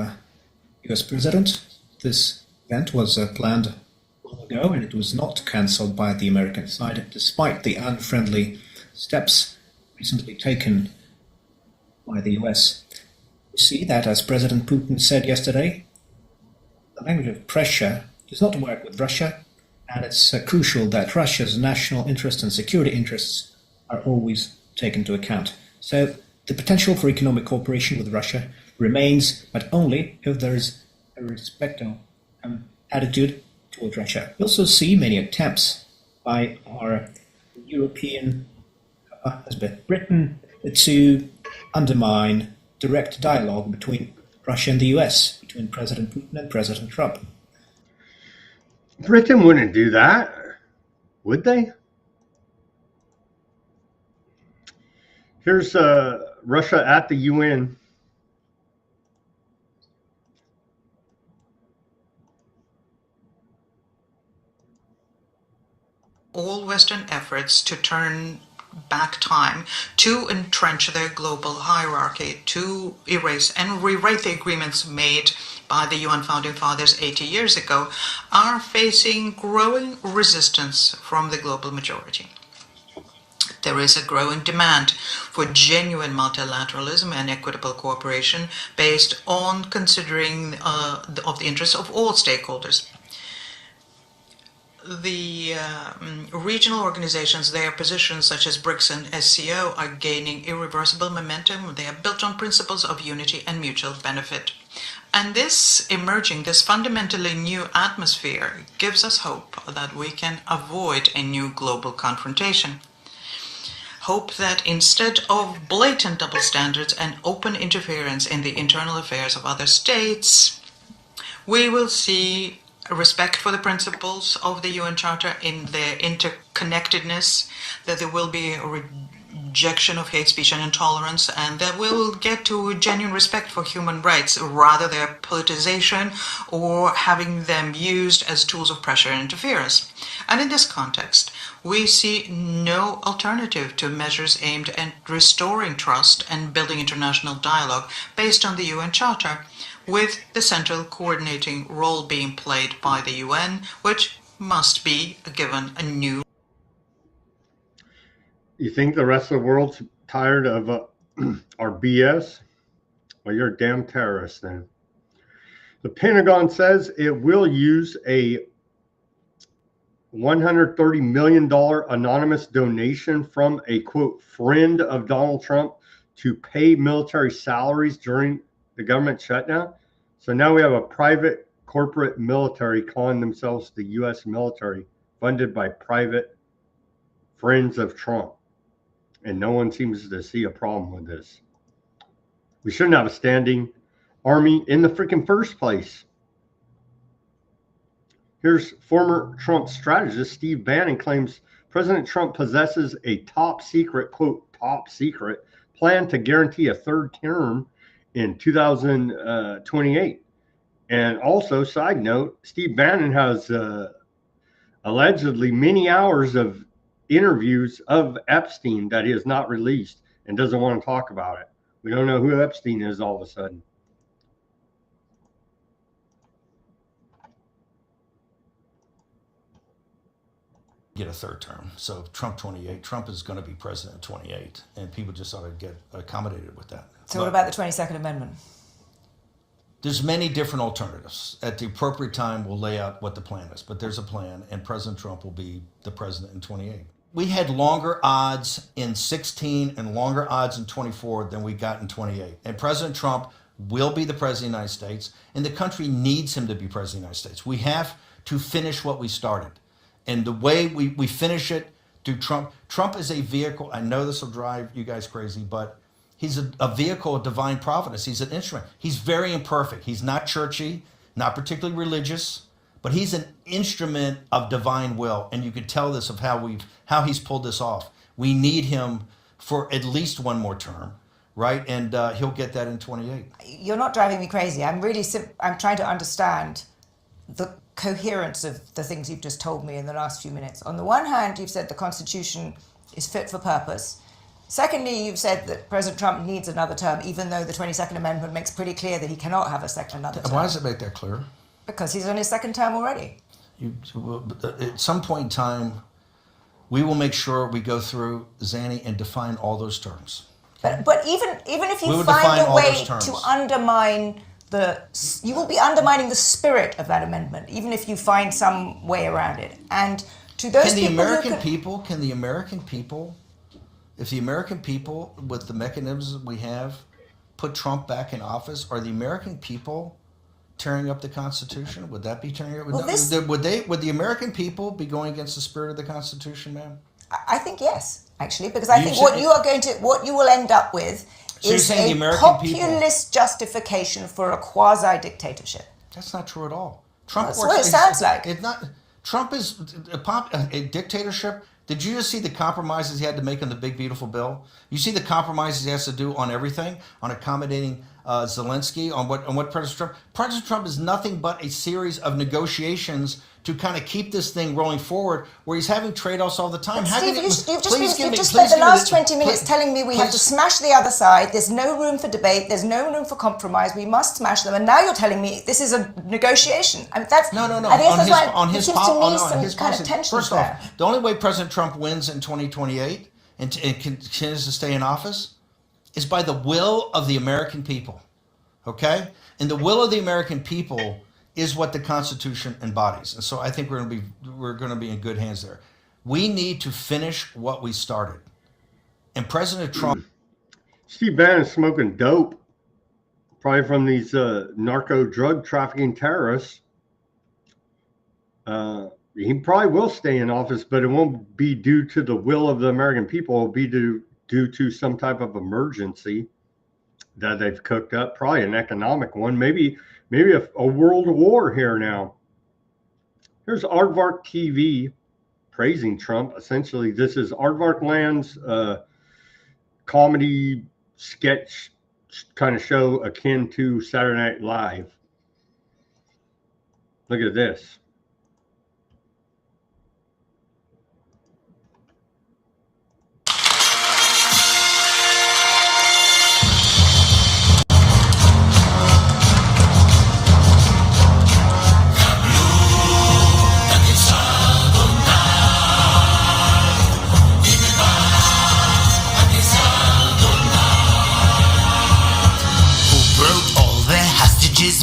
US President. This event was planned long ago, and it was not cancelled by the American side, despite the unfriendly steps recently taken by the US. We see that, as President Putin said yesterday, the language of pressure does not work with Russia, and it's crucial that Russia's national interests and security interests are always taken into account. So the potential for economic cooperation with Russia remains, but only if there is a respectful attitude toward Russia. We also see many attempts by our European husband, Britain, to undermine direct dialogue between Russia and the US, between President Putin and President Trump. Britain wouldn't do that, would they? Here's Russia at the UN. All Western efforts to turn back time, to entrench their global hierarchy, to erase and rewrite the agreements made by the UN Founding Fathers 80 years ago, are facing growing resistance from the global majority. There is a growing demand for genuine multilateralism and equitable cooperation based on considering of the interests of all stakeholders. The regional organizations, their positions such as BRICS and SCO are gaining irreversible momentum. They are built on principles of unity and mutual benefit. And this fundamentally new atmosphere gives us hope that we can avoid a new global confrontation. Hope that instead of blatant double standards and open interference in the internal affairs of other states, we will see respect for the principles of the UN Charter in their interconnectedness, that there will be a rejection of hate speech and intolerance, and that we will get to genuine respect for human rights, rather their politicization or having them used as tools of pressure and interference. And in this context, we see no alternative to measures aimed at restoring trust and building international dialogue based on the UN Charter, with the central coordinating role being played by the UN, which must be given a new. You think the rest of the world's tired of our BS? Well, you're a damn terrorist then. The Pentagon says it will use a $130 million anonymous donation from a, quote, friend of Donald Trump to pay military salaries during the government shutdown. So now we have a private corporate military calling themselves the U.S. military, funded by private friends of Trump. And no one seems to see a problem with this. We shouldn't have a standing army in the freaking first place. Here's former Trump strategist Steve Bannon claims President Trump possesses a top secret, quote, top secret plan to guarantee a third term in 2028. And also, side note, Steve Bannon has allegedly many hours of interviews of Epstein that he has not released and doesn't want to talk about it. We don't know who Epstein is all of a sudden. Get a third term. So Trump 28, Trump is going to be president in 28, and people just ought to get accommodated with that. So what about the 22nd Amendment? There's many different alternatives. At the appropriate time, we'll lay out what the plan is, but there's a plan, and President Trump will be the president in 28. We had longer odds in 16 and longer odds in 24 than we got in 28. And President Trump will be the president of the United States, and the country needs him to be president of the United States. We have to finish what we started. And the way we finish it through Trump. Trump is a vehicle. I know this will drive you guys crazy, but he's a vehicle of divine providence. He's an instrument. He's very imperfect. He's not churchy, not particularly religious, but he's an instrument of divine will. And you can tell this of how he's pulled this off. We need him for at least one more term, right? And he'll get that in 28. You're not driving me crazy. I'm trying to understand the coherence of the things you've just told me in the last few minutes. On the one hand, you've said the Constitution is fit for purpose. Secondly, you've said that President Trump needs another term, even though the 22nd Amendment makes pretty clear that he cannot have another term. Why does it make that clear? Because he's on his second term already. At some point in time, we will make sure we go through, Zanny, and define all those terms. But even if you find a way to undermine you will be undermining the spirit of that amendment, even if you find some way around it. And to those Can the American people, if the American people, with the mechanisms we have, put Trump back in office, are the American people tearing up the Constitution? Would that be tearing up? Would the American people be going against the spirit of the Constitution, ma'am? I think yes, actually, because I think what you will end up with is a populist justification for a quasi-dictatorship. That's not true at all. Trump That's what it sounds like. Trump is a dictatorship. Did you just see the compromises he had to make on the big, beautiful bill? You see the compromises he has to do on everything, on accommodating Zelensky, on what President Trump. President Trump is nothing but a series of negotiations to kind of keep this thing rolling forward, where he's having trade-offs all the time. Steve, you've just spent the last 20 minutes telling me we have to smash the other side. There's no room for debate. There's no room for compromise. We must smash them. And now you're telling me this is a negotiation. I mean, that's no. I think that's why there seems to me some kind of tension. First off, the only way President Trump wins in 2028 and continues to stay in office is by the will of the American people. Okay, and the will of the American people is what the Constitution embodies. And so I think we're going to be in good hands there. We need to finish what we started. And President Trump... Steve Bannon's smoking dope, probably from these narco drug trafficking terrorists. He probably will stay in office, but it won't be due to the will of the American people. It'll be due to some type of emergency that they've cooked up, probably an economic one, maybe a world war here now. Here's Aardvark TV praising Trump. Essentially, this is Aardvark Land's comedy sketch kind of show akin to Saturday Night Live. Look at this.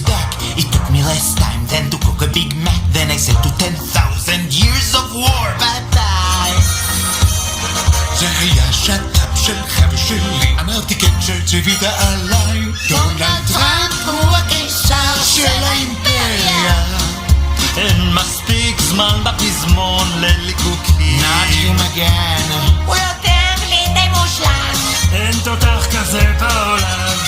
Back. It took me less time than to cook a Big Mac. Then I said to 10,000 years of war, bye-bye. זה היה שת"פ שלך ושלי, אמרתי כן שציווית עליי. דונלד טראמפ הוא הקיסר של האימפריה. אין מספיק זמן בפזמון לליקוקים. נעתי ומגן, הוא יותר בליטי מושלם. אין תותח כזה בעולם.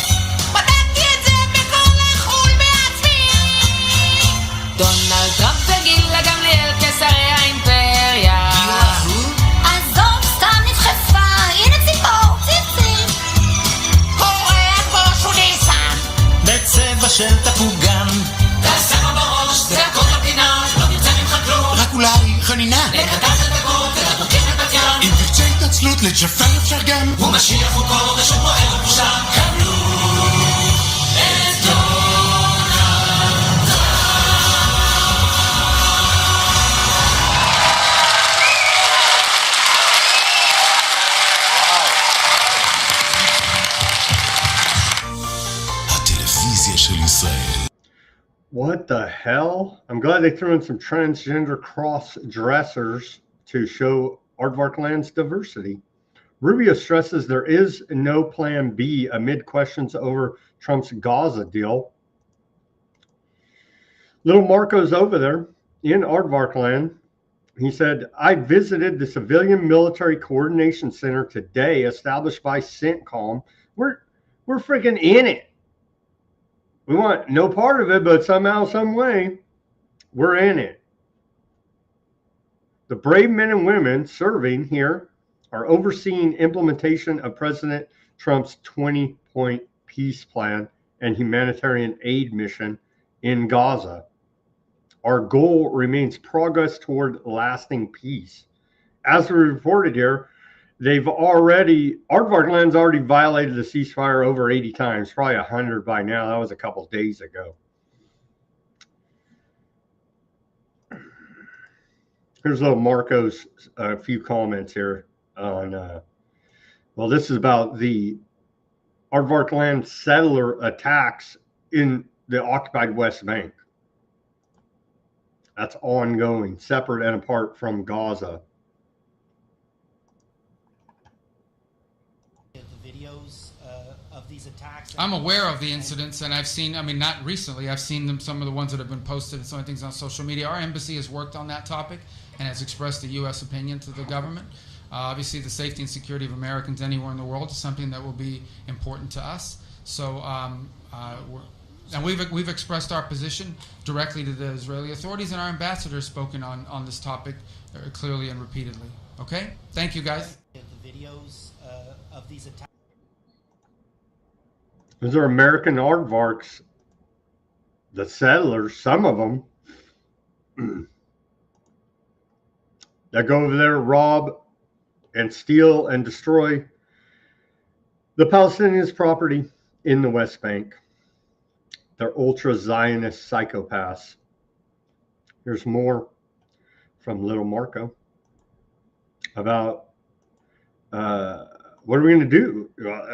דונלד טראמפ וגילה גמליאל כשרי האימפריה. עזוב, סתם נדחפה, הנה ציפור, ציפציף. קורח בוש וניסן בצבע של תפוגן. תעשה מה בראש, זה הכל בפינה, לא תרצה ממך כלום. רק אולי חנינה. לקטעת את הגור, ולדוקים את ים. אם תרצה התעצלות לג'פר אפשר גם. הוא משיח הוא קור ושמו ערב מושלם. קבלו את דונלד. What the hell? I'm glad they threw in some transgender cross-dressers to show Aardvark Land's diversity. Rubio stresses there is no plan B amid questions over Trump's Gaza deal. Little Marco's over there in Aardvark Land. He said, I visited the Civilian Military Coordination Center today, established by CENTCOM. We're freaking in it. We want no part of it, but somehow, some way, we're in it. The brave men and women serving here are overseeing implementation of President Trump's 20-point peace plan and humanitarian aid mission in Gaza. Our goal remains progress toward lasting peace. As we reported here, Aardvark Land's already violated the ceasefire over 80 times, probably 100 by now. That was a couple days ago. Here's little Marco's a few comments here on, well, this is about the Aardvark Land settler attacks in the occupied West Bank. That's ongoing, separate and apart from Gaza. I'm aware of the incidents, and I've seen, I mean, not recently, I've seen them, some of the ones that have been posted and some of the things on social media. Our embassy has worked on that topic and has expressed the U.S. opinion to the government. Obviously, the safety and security of Americans anywhere in the world is something that will be important to us. So, and we've expressed our position directly to the Israeli authorities, and our ambassador has spoken on this topic clearly and repeatedly. Okay? Thank you, guys. The videos of these attacks. Those are American aardvarks, the settlers, some of them, that go over there, rob and steal and destroy the Palestinians' property in the West Bank. They're ultra-Zionist psychopaths. Here's more from Little Marco about what are we going to do?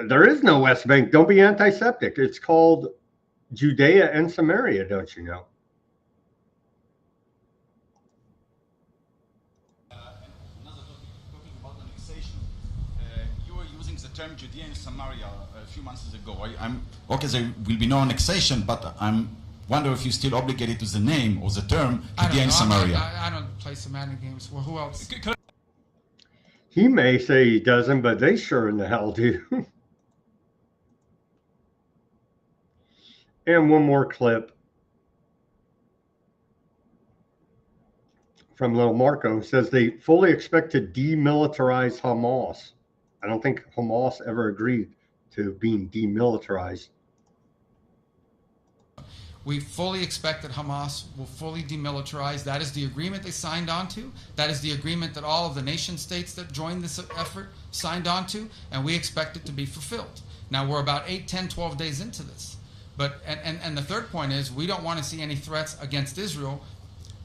There is no West Bank. Don't be antiseptic. It's called Judea and Samaria, don't you know? Talking about annexation, you were using the term Judea and Samaria a few months ago. Okay, there will be no annexation, but I'm wonder if you're still obligated to the name or the term Judea and Samaria. I don't play semantic games. Well, who else? He may say he doesn't, but they sure in the hell do. And one more clip from Little Marco says they fully expect to demilitarize Hamas. I don't think Hamas ever agreed to being demilitarized. We fully expect that Hamas will fully demilitarize. That is the agreement they signed on to. That is the agreement that all of the nation states that joined this effort signed on to, and we expect it to be fulfilled. Now, we're about 8, 10, 12 days into this. But and the third point is we don't want to see any threats against Israel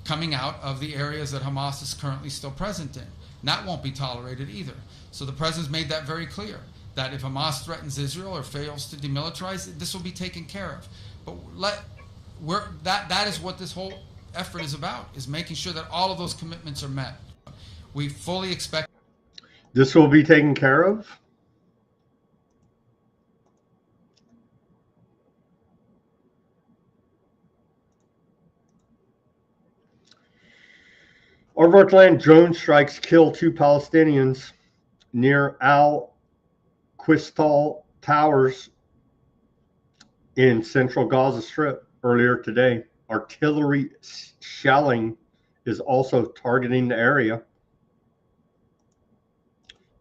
coming out of the areas that Hamas is currently still present in. And that won't be tolerated either. So the president's made that very clear, that if Hamas threatens Israel or fails to demilitarize, this will be taken care of. But that is what this whole effort is about, is making sure that all of those commitments are met. We fully expect this will be taken care of. Aardvark land drone strikes kill 2 Palestinians near Al Qistal Towers in central Gaza Strip earlier today. Artillery shelling is also targeting the area.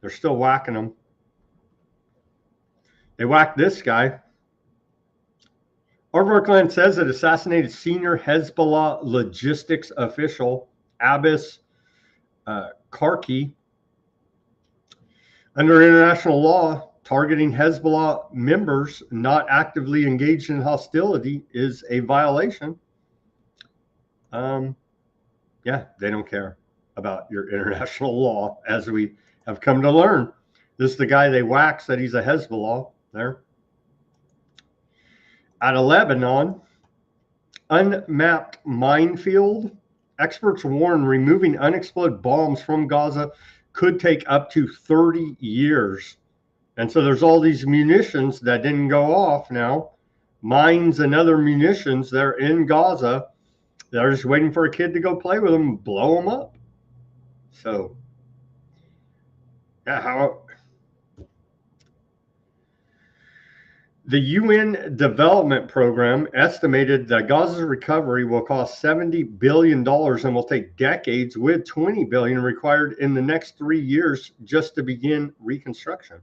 They're still whacking them. They whacked this guy. Aardvark land says it assassinated senior Hezbollah logistics official Abbas Karki. Under international law, targeting Hezbollah members not actively engaged in hostility is a violation. Yeah, they don't care about your international law, as we have come to learn. This is the guy they whacked, said he's a Hezbollah there. Out of Lebanon, unmapped minefield. Experts warn removing unexploded bombs from Gaza could take up to 30 years. And so there's all these munitions that didn't go off now. Mines and other munitions, they're in Gaza. They're just waiting for a kid to go play with them and blow them up. So, yeah, the UN Development Program estimated that Gaza's recovery will cost $70 billion and will take decades, with $20 billion required in the next 3 years just to begin reconstruction.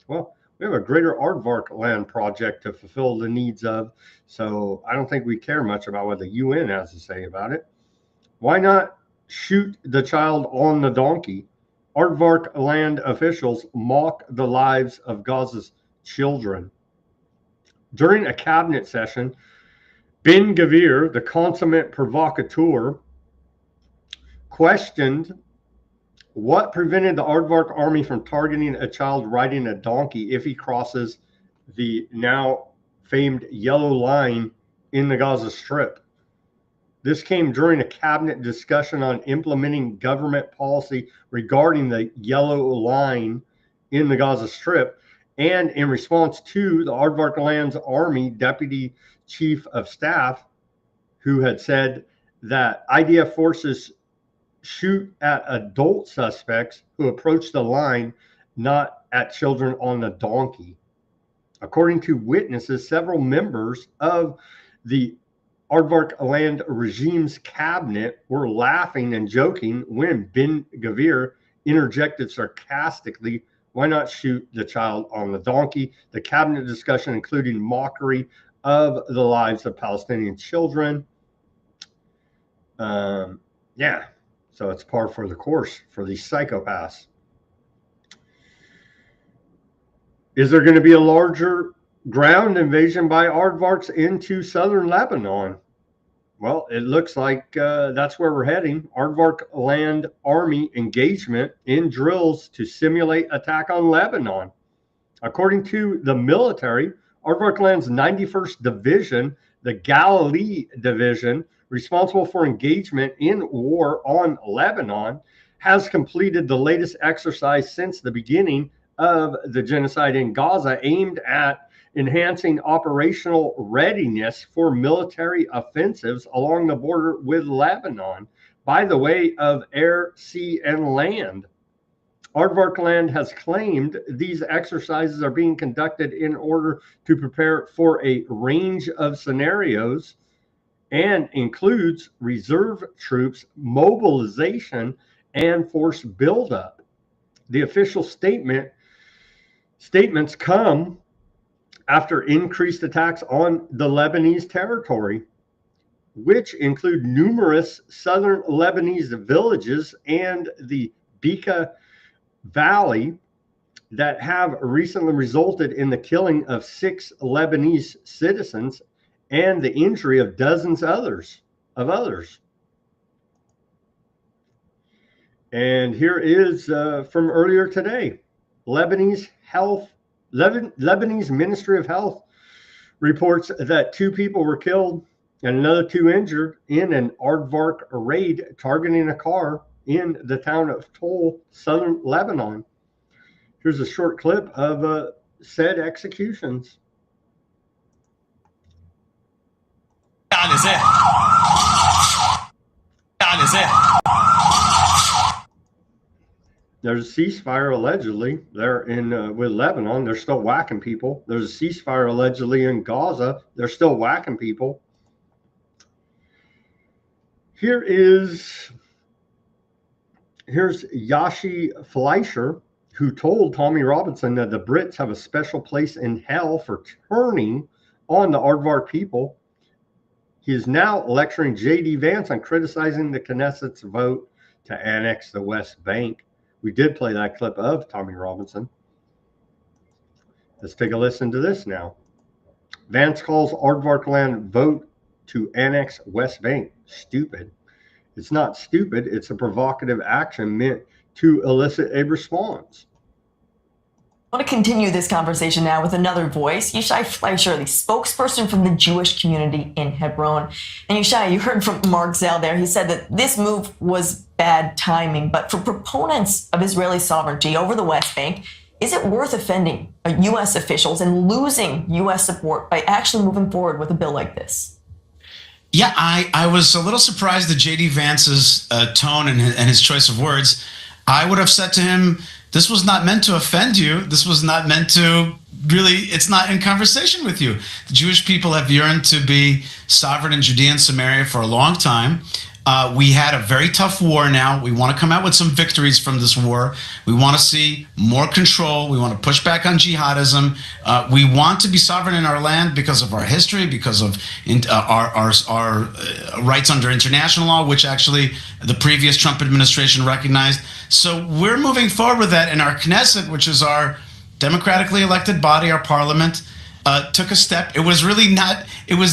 Well, we have a greater Aardvark land project to fulfill the needs of, so I don't think we care much about what the UN has to say about it. Why not shoot the child on the donkey? Aardvark land officials mock the lives of Gaza's children. During a cabinet session, Ben Gvir, the consummate provocateur, questioned what prevented the Aardvark army from targeting a child riding a donkey if he crosses the now famed yellow line in the Gaza Strip. This came during a cabinet discussion on implementing government policy regarding the yellow line in the Gaza Strip, and in response to the Aardvark Land's Army Deputy Chief of Staff, who had said that IDF forces shoot at adult suspects who approach the line, not at children on the donkey. According to witnesses, several members of the Aardvark Land regime's cabinet were laughing and joking when Ben Gvir interjected sarcastically, "Why not shoot the child on the donkey?" The cabinet discussion included mockery of the lives of Palestinian children. Yeah, so it's par for the course for these psychopaths. Is there going to be a larger ground invasion by Aardvarks into southern Lebanon? Well, it looks like that's where we're heading. Aardvark Land Army engagement in drills to simulate attack on Lebanon. According to the military, Aardvark Land's 91st Division, the Galilee Division, responsible for engagement in war on Lebanon, has completed the latest exercise since the beginning of the genocide in Gaza, aimed at enhancing operational readiness for military offensives along the border with Lebanon by the way of air, sea, and land. Aardvark Land has claimed these exercises are being conducted in order to prepare for a range of scenarios, and includes reserve troops mobilization and force buildup. The official statements come after increased attacks on the Lebanese territory, which include numerous southern Lebanese villages and the Bekaa Valley that have recently resulted in the killing of 6 Lebanese citizens and the injury of dozens of others. And here is from earlier today. Lebanese Ministry of Health reports that 2 people were killed and another 2 injured in an aardvark raid targeting a car in the town of Tol, southern Lebanon. Here's a short clip of said executions. There's a ceasefire allegedly there in with Lebanon. They're still whacking people. There's a ceasefire allegedly in Gaza. They're still whacking people. Here's Yashi Fleischer, who told Tommy Robinson that the Brits have a special place in hell for turning on the Aardvark people. He is now lecturing J.D. Vance on criticizing the Knesset's vote to annex the West Bank. We did play that clip of Tommy Robinson. Let's take a listen to this now. Vance calls Aardvark land vote to annex West Bank stupid. It's not stupid. It's a provocative action meant to elicit a response. I want to continue this conversation now with another voice, Yishai Fleischer, the spokesperson from the Jewish community in Hebron. And Yishai, you heard from Mark Zell there. He said that this move was bad timing, but for proponents of Israeli sovereignty over the West Bank, is it worth offending U.S. officials and losing U.S. support by actually moving forward with a bill like this? Yeah, I was a little surprised at J.D. Vance's tone and his choice of words. I would have said to him, this was not meant to offend you. This was not meant to it's not in conversation with you. The Jewish people have yearned to be sovereign in Judea and Samaria for a long time. We had a very tough war now. We want to come out with some victories from this war. We want to see more control. We want to push back on jihadism. We want to be sovereign in our land because of our history, because of our rights under international law, which actually the previous Trump administration recognized. So we're moving forward with that, and our Knesset, which is our democratically elected body, our parliament, took a step. It was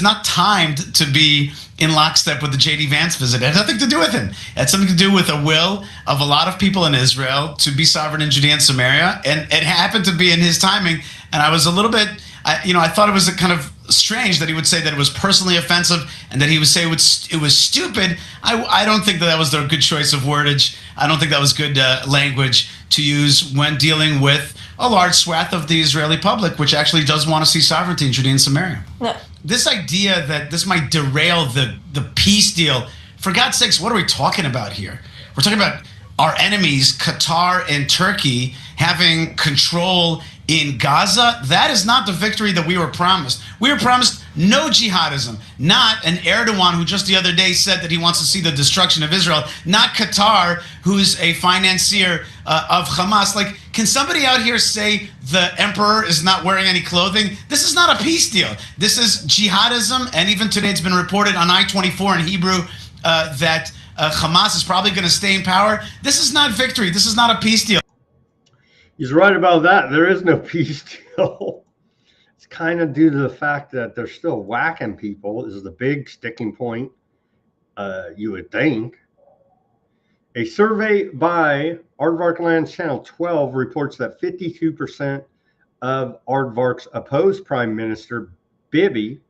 not timed to be in lockstep with the J.D. Vance visit. It had nothing to do with him. It had something to do with a will of a lot of people in Israel to be sovereign in Judea and Samaria, and it happened to be in his timing. And I was a little bit, I thought it was kind of strange that he would say that it was personally offensive and that he would say it was stupid. I don't think that was the good choice of wordage. I don't think that was good language to use when dealing with a large swath of the Israeli public, which actually does want to see sovereignty in Judea and Samaria. No. This idea that this might derail the peace deal, for God's sakes, what are we talking about here? We're talking about our enemies, Qatar and Turkey, having control in Gaza. That is not the victory that we were promised. We were promised no jihadism, not an Erdogan who just the other day said that he wants to see the destruction of Israel, not Qatar, who's a financier of Hamas. Like, can somebody out here say the emperor is not wearing any clothing? This is not a peace deal. This is jihadism, and even today it's been reported on I-24 in Hebrew that Hamas is probably going to stay in power. This is not victory. This is not a peace deal. He's right about that. There is no peace deal. It's kind of due to the fact that they're still whacking people. This is the big sticking point, you would think. A survey by Aardvark Lands Channel 12 reports that 52% of Aardvarks oppose Prime Minister Bibi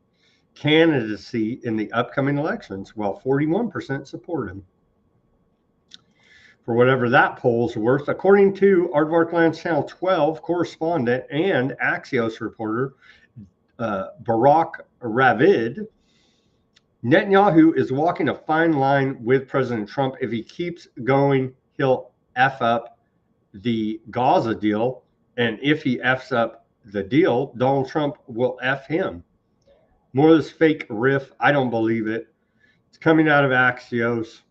candidacy in the upcoming elections, while 41% support him. For whatever that poll's worth, according to Aardvark Lands Channel 12 correspondent and Axios reporter Barak Ravid, Netanyahu is walking a fine line with President Trump. If he keeps going, he'll F up the Gaza deal. And if he Fs up the deal, Donald Trump will F him. More of this fake riff. I don't believe it. It's coming out of Axios.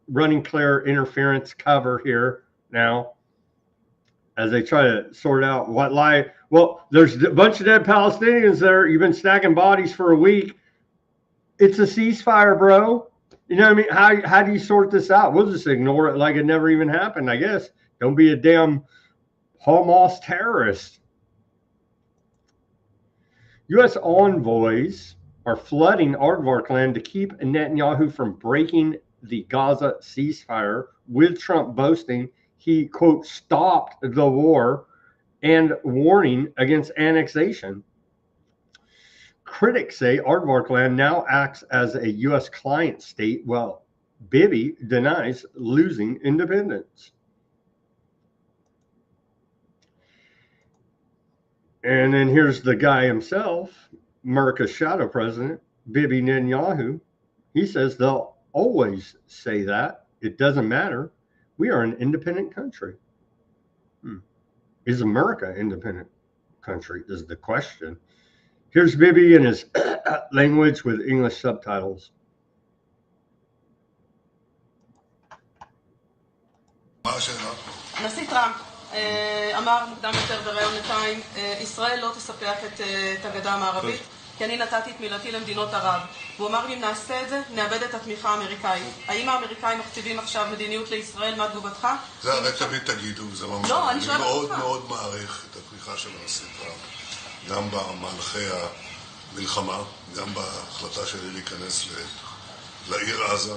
Running clear interference cover here now as they try to sort out what lie. Well, there's a bunch of dead Palestinians there. You've been stacking bodies for a week. It's a ceasefire, bro. You know what I mean? How do you sort this out? We'll just ignore it like it never even happened, I guess. Don't be a damn Hamas terrorist. U.S. envoys are flooding Aardvark land to keep Netanyahu from breaking the Gaza ceasefire, with Trump boasting he, quote, stopped the war and warning against annexation. Critics say Aardvark land now acts as a U.S. client state, while Bibi denies losing independence. And then here's the guy himself, America's shadow president, Bibi Netanyahu. He says they'll always say that. It doesn't matter. We are an independent country. Is America an independent country is the question. Here's Bibi in his language with English subtitles. הנשיא טראמפ אמר מוקדם יותר בראיון לטיים, ישראל לא תספח את הגדה המערבית, כי אני נתתי את מילתי למדינות ערב. והוא אמר לי, אם נעשה את זה, נאבד את התמיכה האמריקאית. האם האמריקאים מכתיבים עכשיו מדיניות לישראל? מה תגובתך? זה הרי תמיד תגידו, וזה לא משנה. אני מאוד מאוד מעריך את התמיכה של הנשיא טראמפ, גם במהלכי המלחמה, גם בהחלטה שלי להיכנס לעיר עזה,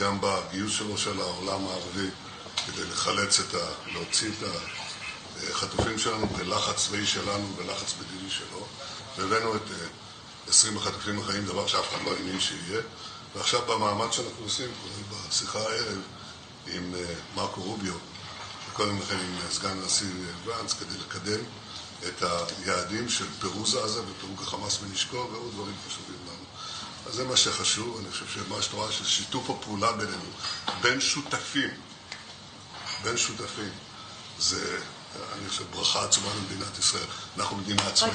גם בגיוס שלו של העולם הערבי, כדי לחלץ להוציא את החטופים שלנו בלחץ צבאי שלנו, בלחץ מדיני שלו. והבאנו את 20 החטופים החיים, דבר שאף אחד לא האמין שיהיה. ועכשיו במאמץ שאנחנו עושים, בשיחה הערב עם מרקו רוביו, וקודם לכן עם סגן הנשיא ואנס, כדי לקדם את היעדים של פירוז עזה ופירוק החמאס מנשקו ועוד דברים חשובים לנו. אז זה מה שחשוב, אני חושב שמה שאתה רואה של שיתוף הפעולה בינינו, בין שותפים, זה, אני חושב, ברכה עצומה למדינת ישראל. אנחנו מדינה עצמאית.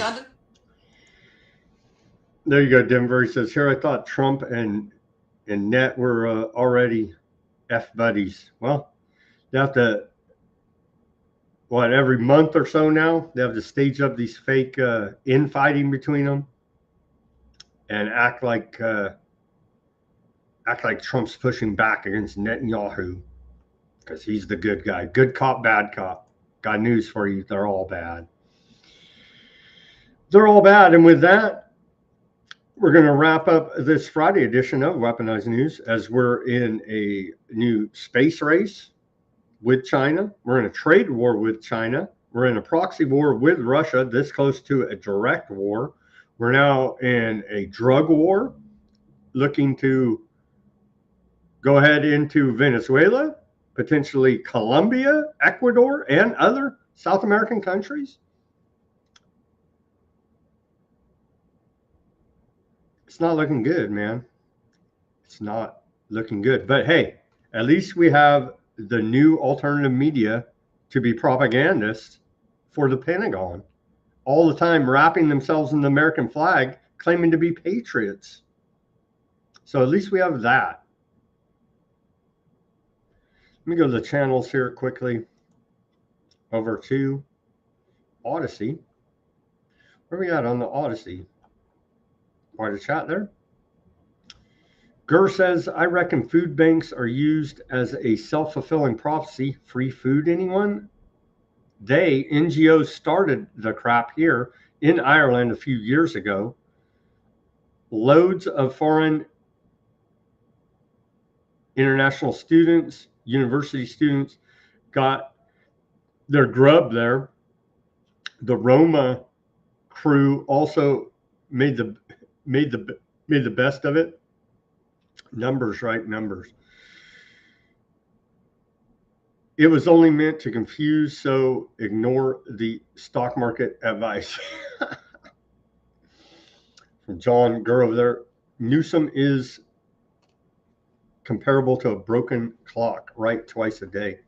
There you go, Denver. He says, here I thought Trump and Net were already F buddies. Well, they have to, every month or so now, they have to stage up these fake infighting between them and act like Trump's pushing back against Netanyahu because he's the good guy. Good cop, bad cop. Got news for you. They're all bad. They're all bad. And with that, we're going to wrap up this Friday edition of Weaponized News as we're in a new space race with China. We're in a trade war with China. We're in a proxy war with Russia, this close to a direct war. We're now in a drug war, looking to go ahead into Venezuela, potentially Colombia, Ecuador, and other South American countries. It's not looking good, man. It's not looking good. But hey, at least we have the new alternative media to be propagandists for the Pentagon, all the time wrapping themselves in the American flag, claiming to be patriots. So at least we have that. Let me go to the channels here quickly. Over to Odysee. Where we at on the Odysee? Quite a chat there. Gurr says, I reckon food banks are used as a self-fulfilling prophecy. Free food, anyone? NGOs started the crap here in Ireland a few years ago. Loads of foreign international students, university students got their grub there. The Roma crew also made the best of it. Numbers, right? Numbers. It was only meant to confuse, so ignore the stock market advice. From John Gurr over there. Newsom is comparable to a broken clock, right? Twice a day.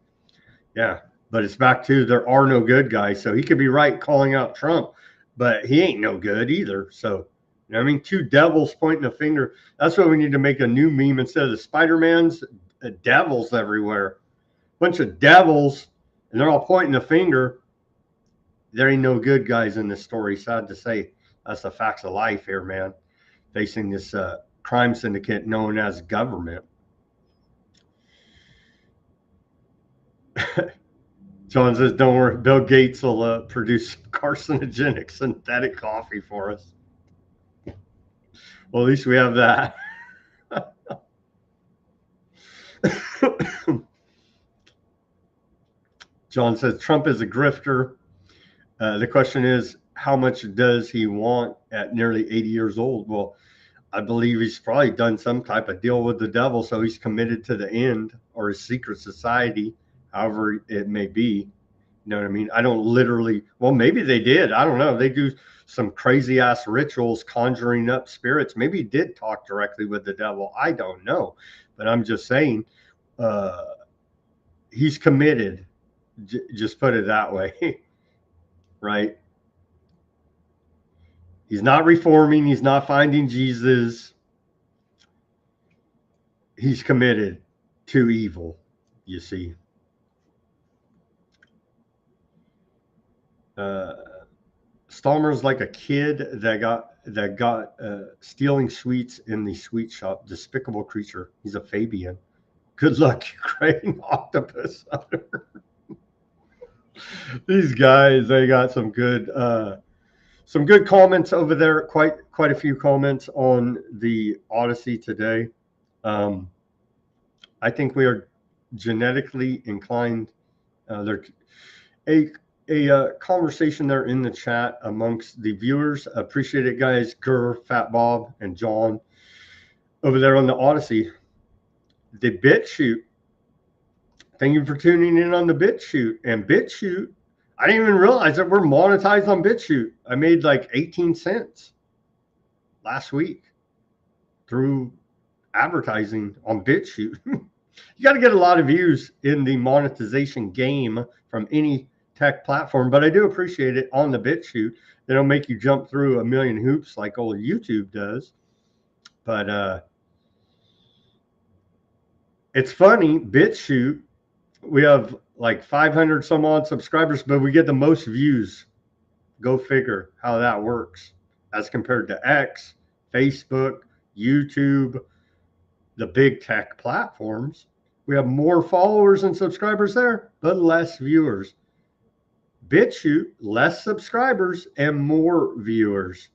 Yeah, but it's back to there are no good guys. So he could be right calling out Trump, but he ain't no good either. So You know what I mean? Two devils pointing a finger. That's why we need to make a new meme instead of the Spider-Man's, devils everywhere. Bunch of devils, and they're all pointing a finger. There ain't no good guys in this story, sad to say. That's the facts of life here, man. Facing this crime syndicate known as government. John says, don't worry, Bill Gates will produce carcinogenic synthetic coffee for us. Well, at least we have that. John says, Trump is a grifter. The question is, how much does he want at nearly 80 years old? Well, I believe he's probably done some type of deal with the devil, so he's committed to the end, or his secret society, however it may be. You know what I mean? I don't literally, well, maybe they did. I don't know. They do some crazy ass rituals conjuring up spirits. Maybe he did talk directly with the devil. I don't know. But I'm just saying, he's committed. Just put it that way. Right? He's not reforming. He's not finding Jesus. He's committed to evil, you see. Stalmer's like a kid that got stealing sweets in the sweet shop. Despicable creature. He's a Fabian. Good luck, Ukraine. Octopus. These guys, they got some good comments over there. Quite a few comments on the Odysee today. I think we are genetically inclined. There's a conversation there in the chat amongst the viewers. Appreciate it, guys. Gurr, Fat Bob, and John over there on the Odysee. The Bitchute. Thank you for tuning in on the Bitchute. And Bitchute, I didn't even realize that we're monetized on Bitchute. I made like 18 cents last week through advertising on Bitchute. You got to get a lot of views in the monetization game from any tech platform, but I do appreciate it on the Bitchute. They don't make you jump through a million hoops like old YouTube does. But it's funny, Bitchute, we have like 500 some odd subscribers, but we get the most views. Go figure how that works as compared to X, Facebook, YouTube, the big tech platforms. We have more followers and subscribers there, but less viewers. Bitchute, less subscribers and more viewers.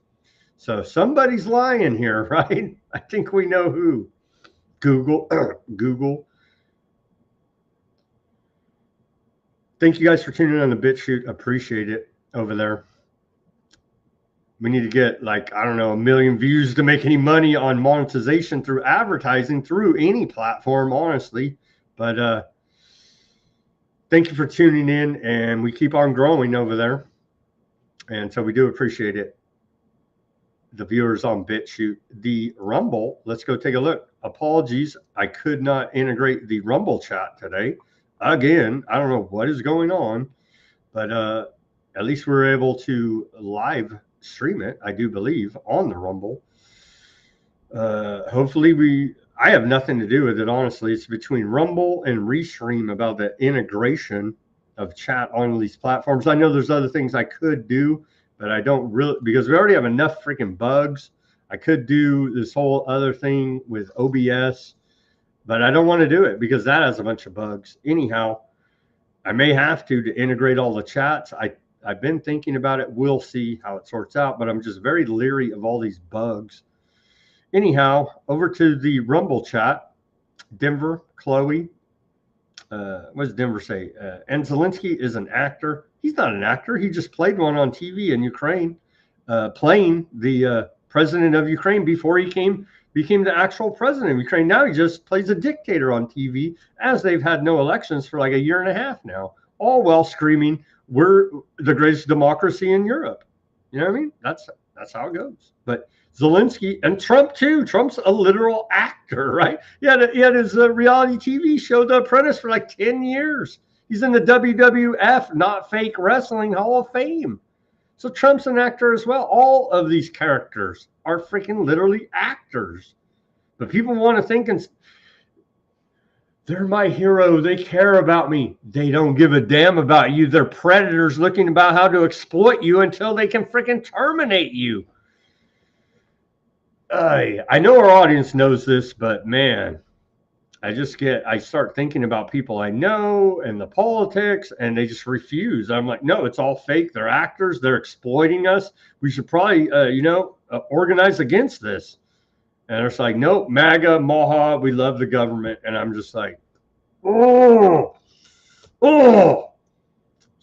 So somebody's lying here, right? I think we know who. Google. Thank you guys for tuning in on the Bitchute. Appreciate it over there. We need to get like, I don't know, 1 million views to make any money on monetization through advertising through any platform, honestly. But thank you for tuning in, and we keep on growing over there. And so we do appreciate it. The viewers on Bitchute. The Rumble, let's go take a look. Apologies, I could not integrate the Rumble chat today. Again, I don't know what is going on, but at least we were able to live stream it, I do believe, on the Rumble. Hopefully I have nothing to do with it, honestly. It's between Rumble and Restream about the integration of chat on these platforms. I know there's other things I could do, but I don't really, because we already have enough freaking bugs. I could do this whole other thing with OBS, but I don't want to do it because that has a bunch of bugs. Anyhow, I may have to integrate all the chats. I've been thinking about it. We'll see how it sorts out, but I'm just very leery of all these bugs. Anyhow, over to the Rumble chat. Denver, Chloe. What does Denver say? And Zelensky is an actor. He's not an actor. He just played one on TV in Ukraine, playing the president of Ukraine before he became the actual president of Ukraine. Now he just plays a dictator on TV, as they've had no elections for like 1.5 years now, all while screaming, "We're the greatest democracy in Europe." You know what I mean? That's how it goes. But Zelensky and Trump too. Trump's a literal actor, right? He had his reality TV show, The Apprentice, for like 10 years. He's in the WWF, not fake wrestling, Hall of Fame. So Trump's an actor as well. All of these characters are freaking literally actors. But people want to think they're my hero. They care about me. They don't give a damn about you. They're predators looking about how to exploit you until they can freaking terminate you. I know our audience knows this, but man, I start thinking about people I know and the politics, and they just refuse. I'm like, no, it's all fake. They're actors. They're exploiting us. We should probably, organize against this. And it's like, nope, MAGA, Maha, we love the government. And I'm just like, oh,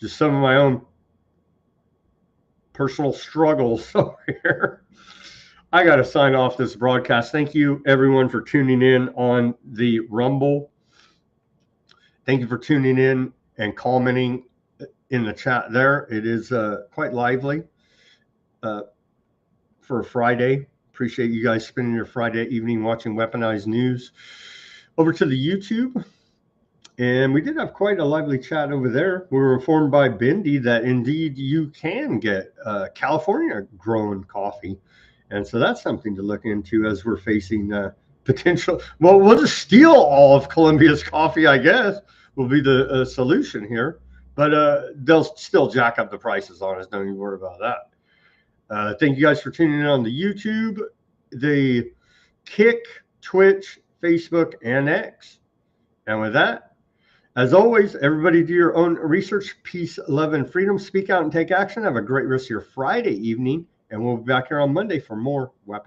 just some of my own personal struggles over here. I got to sign off this broadcast. Thank you, everyone, for tuning in on the Rumble. Thank you for tuning in and commenting in the chat there. It is quite lively for a Friday. Appreciate you guys spending your Friday evening watching Weaponized News. Over to the YouTube. And we did have quite a lively chat over there. We were informed by Bindi that indeed you can get California grown coffee. And so that's something to look into as we're facing potential. Well, we'll just steal all of Colombia's coffee, I guess, will be the solution here. But they'll still jack up the prices on us. Don't even worry about that. Thank you guys for tuning in on the YouTube, the Kick, Twitch, Facebook, and X. And with that, as always, everybody do your own research, peace, love, and freedom. Speak out and take action. Have a great rest of your Friday evening. And we'll be back here on Monday for more Weapon.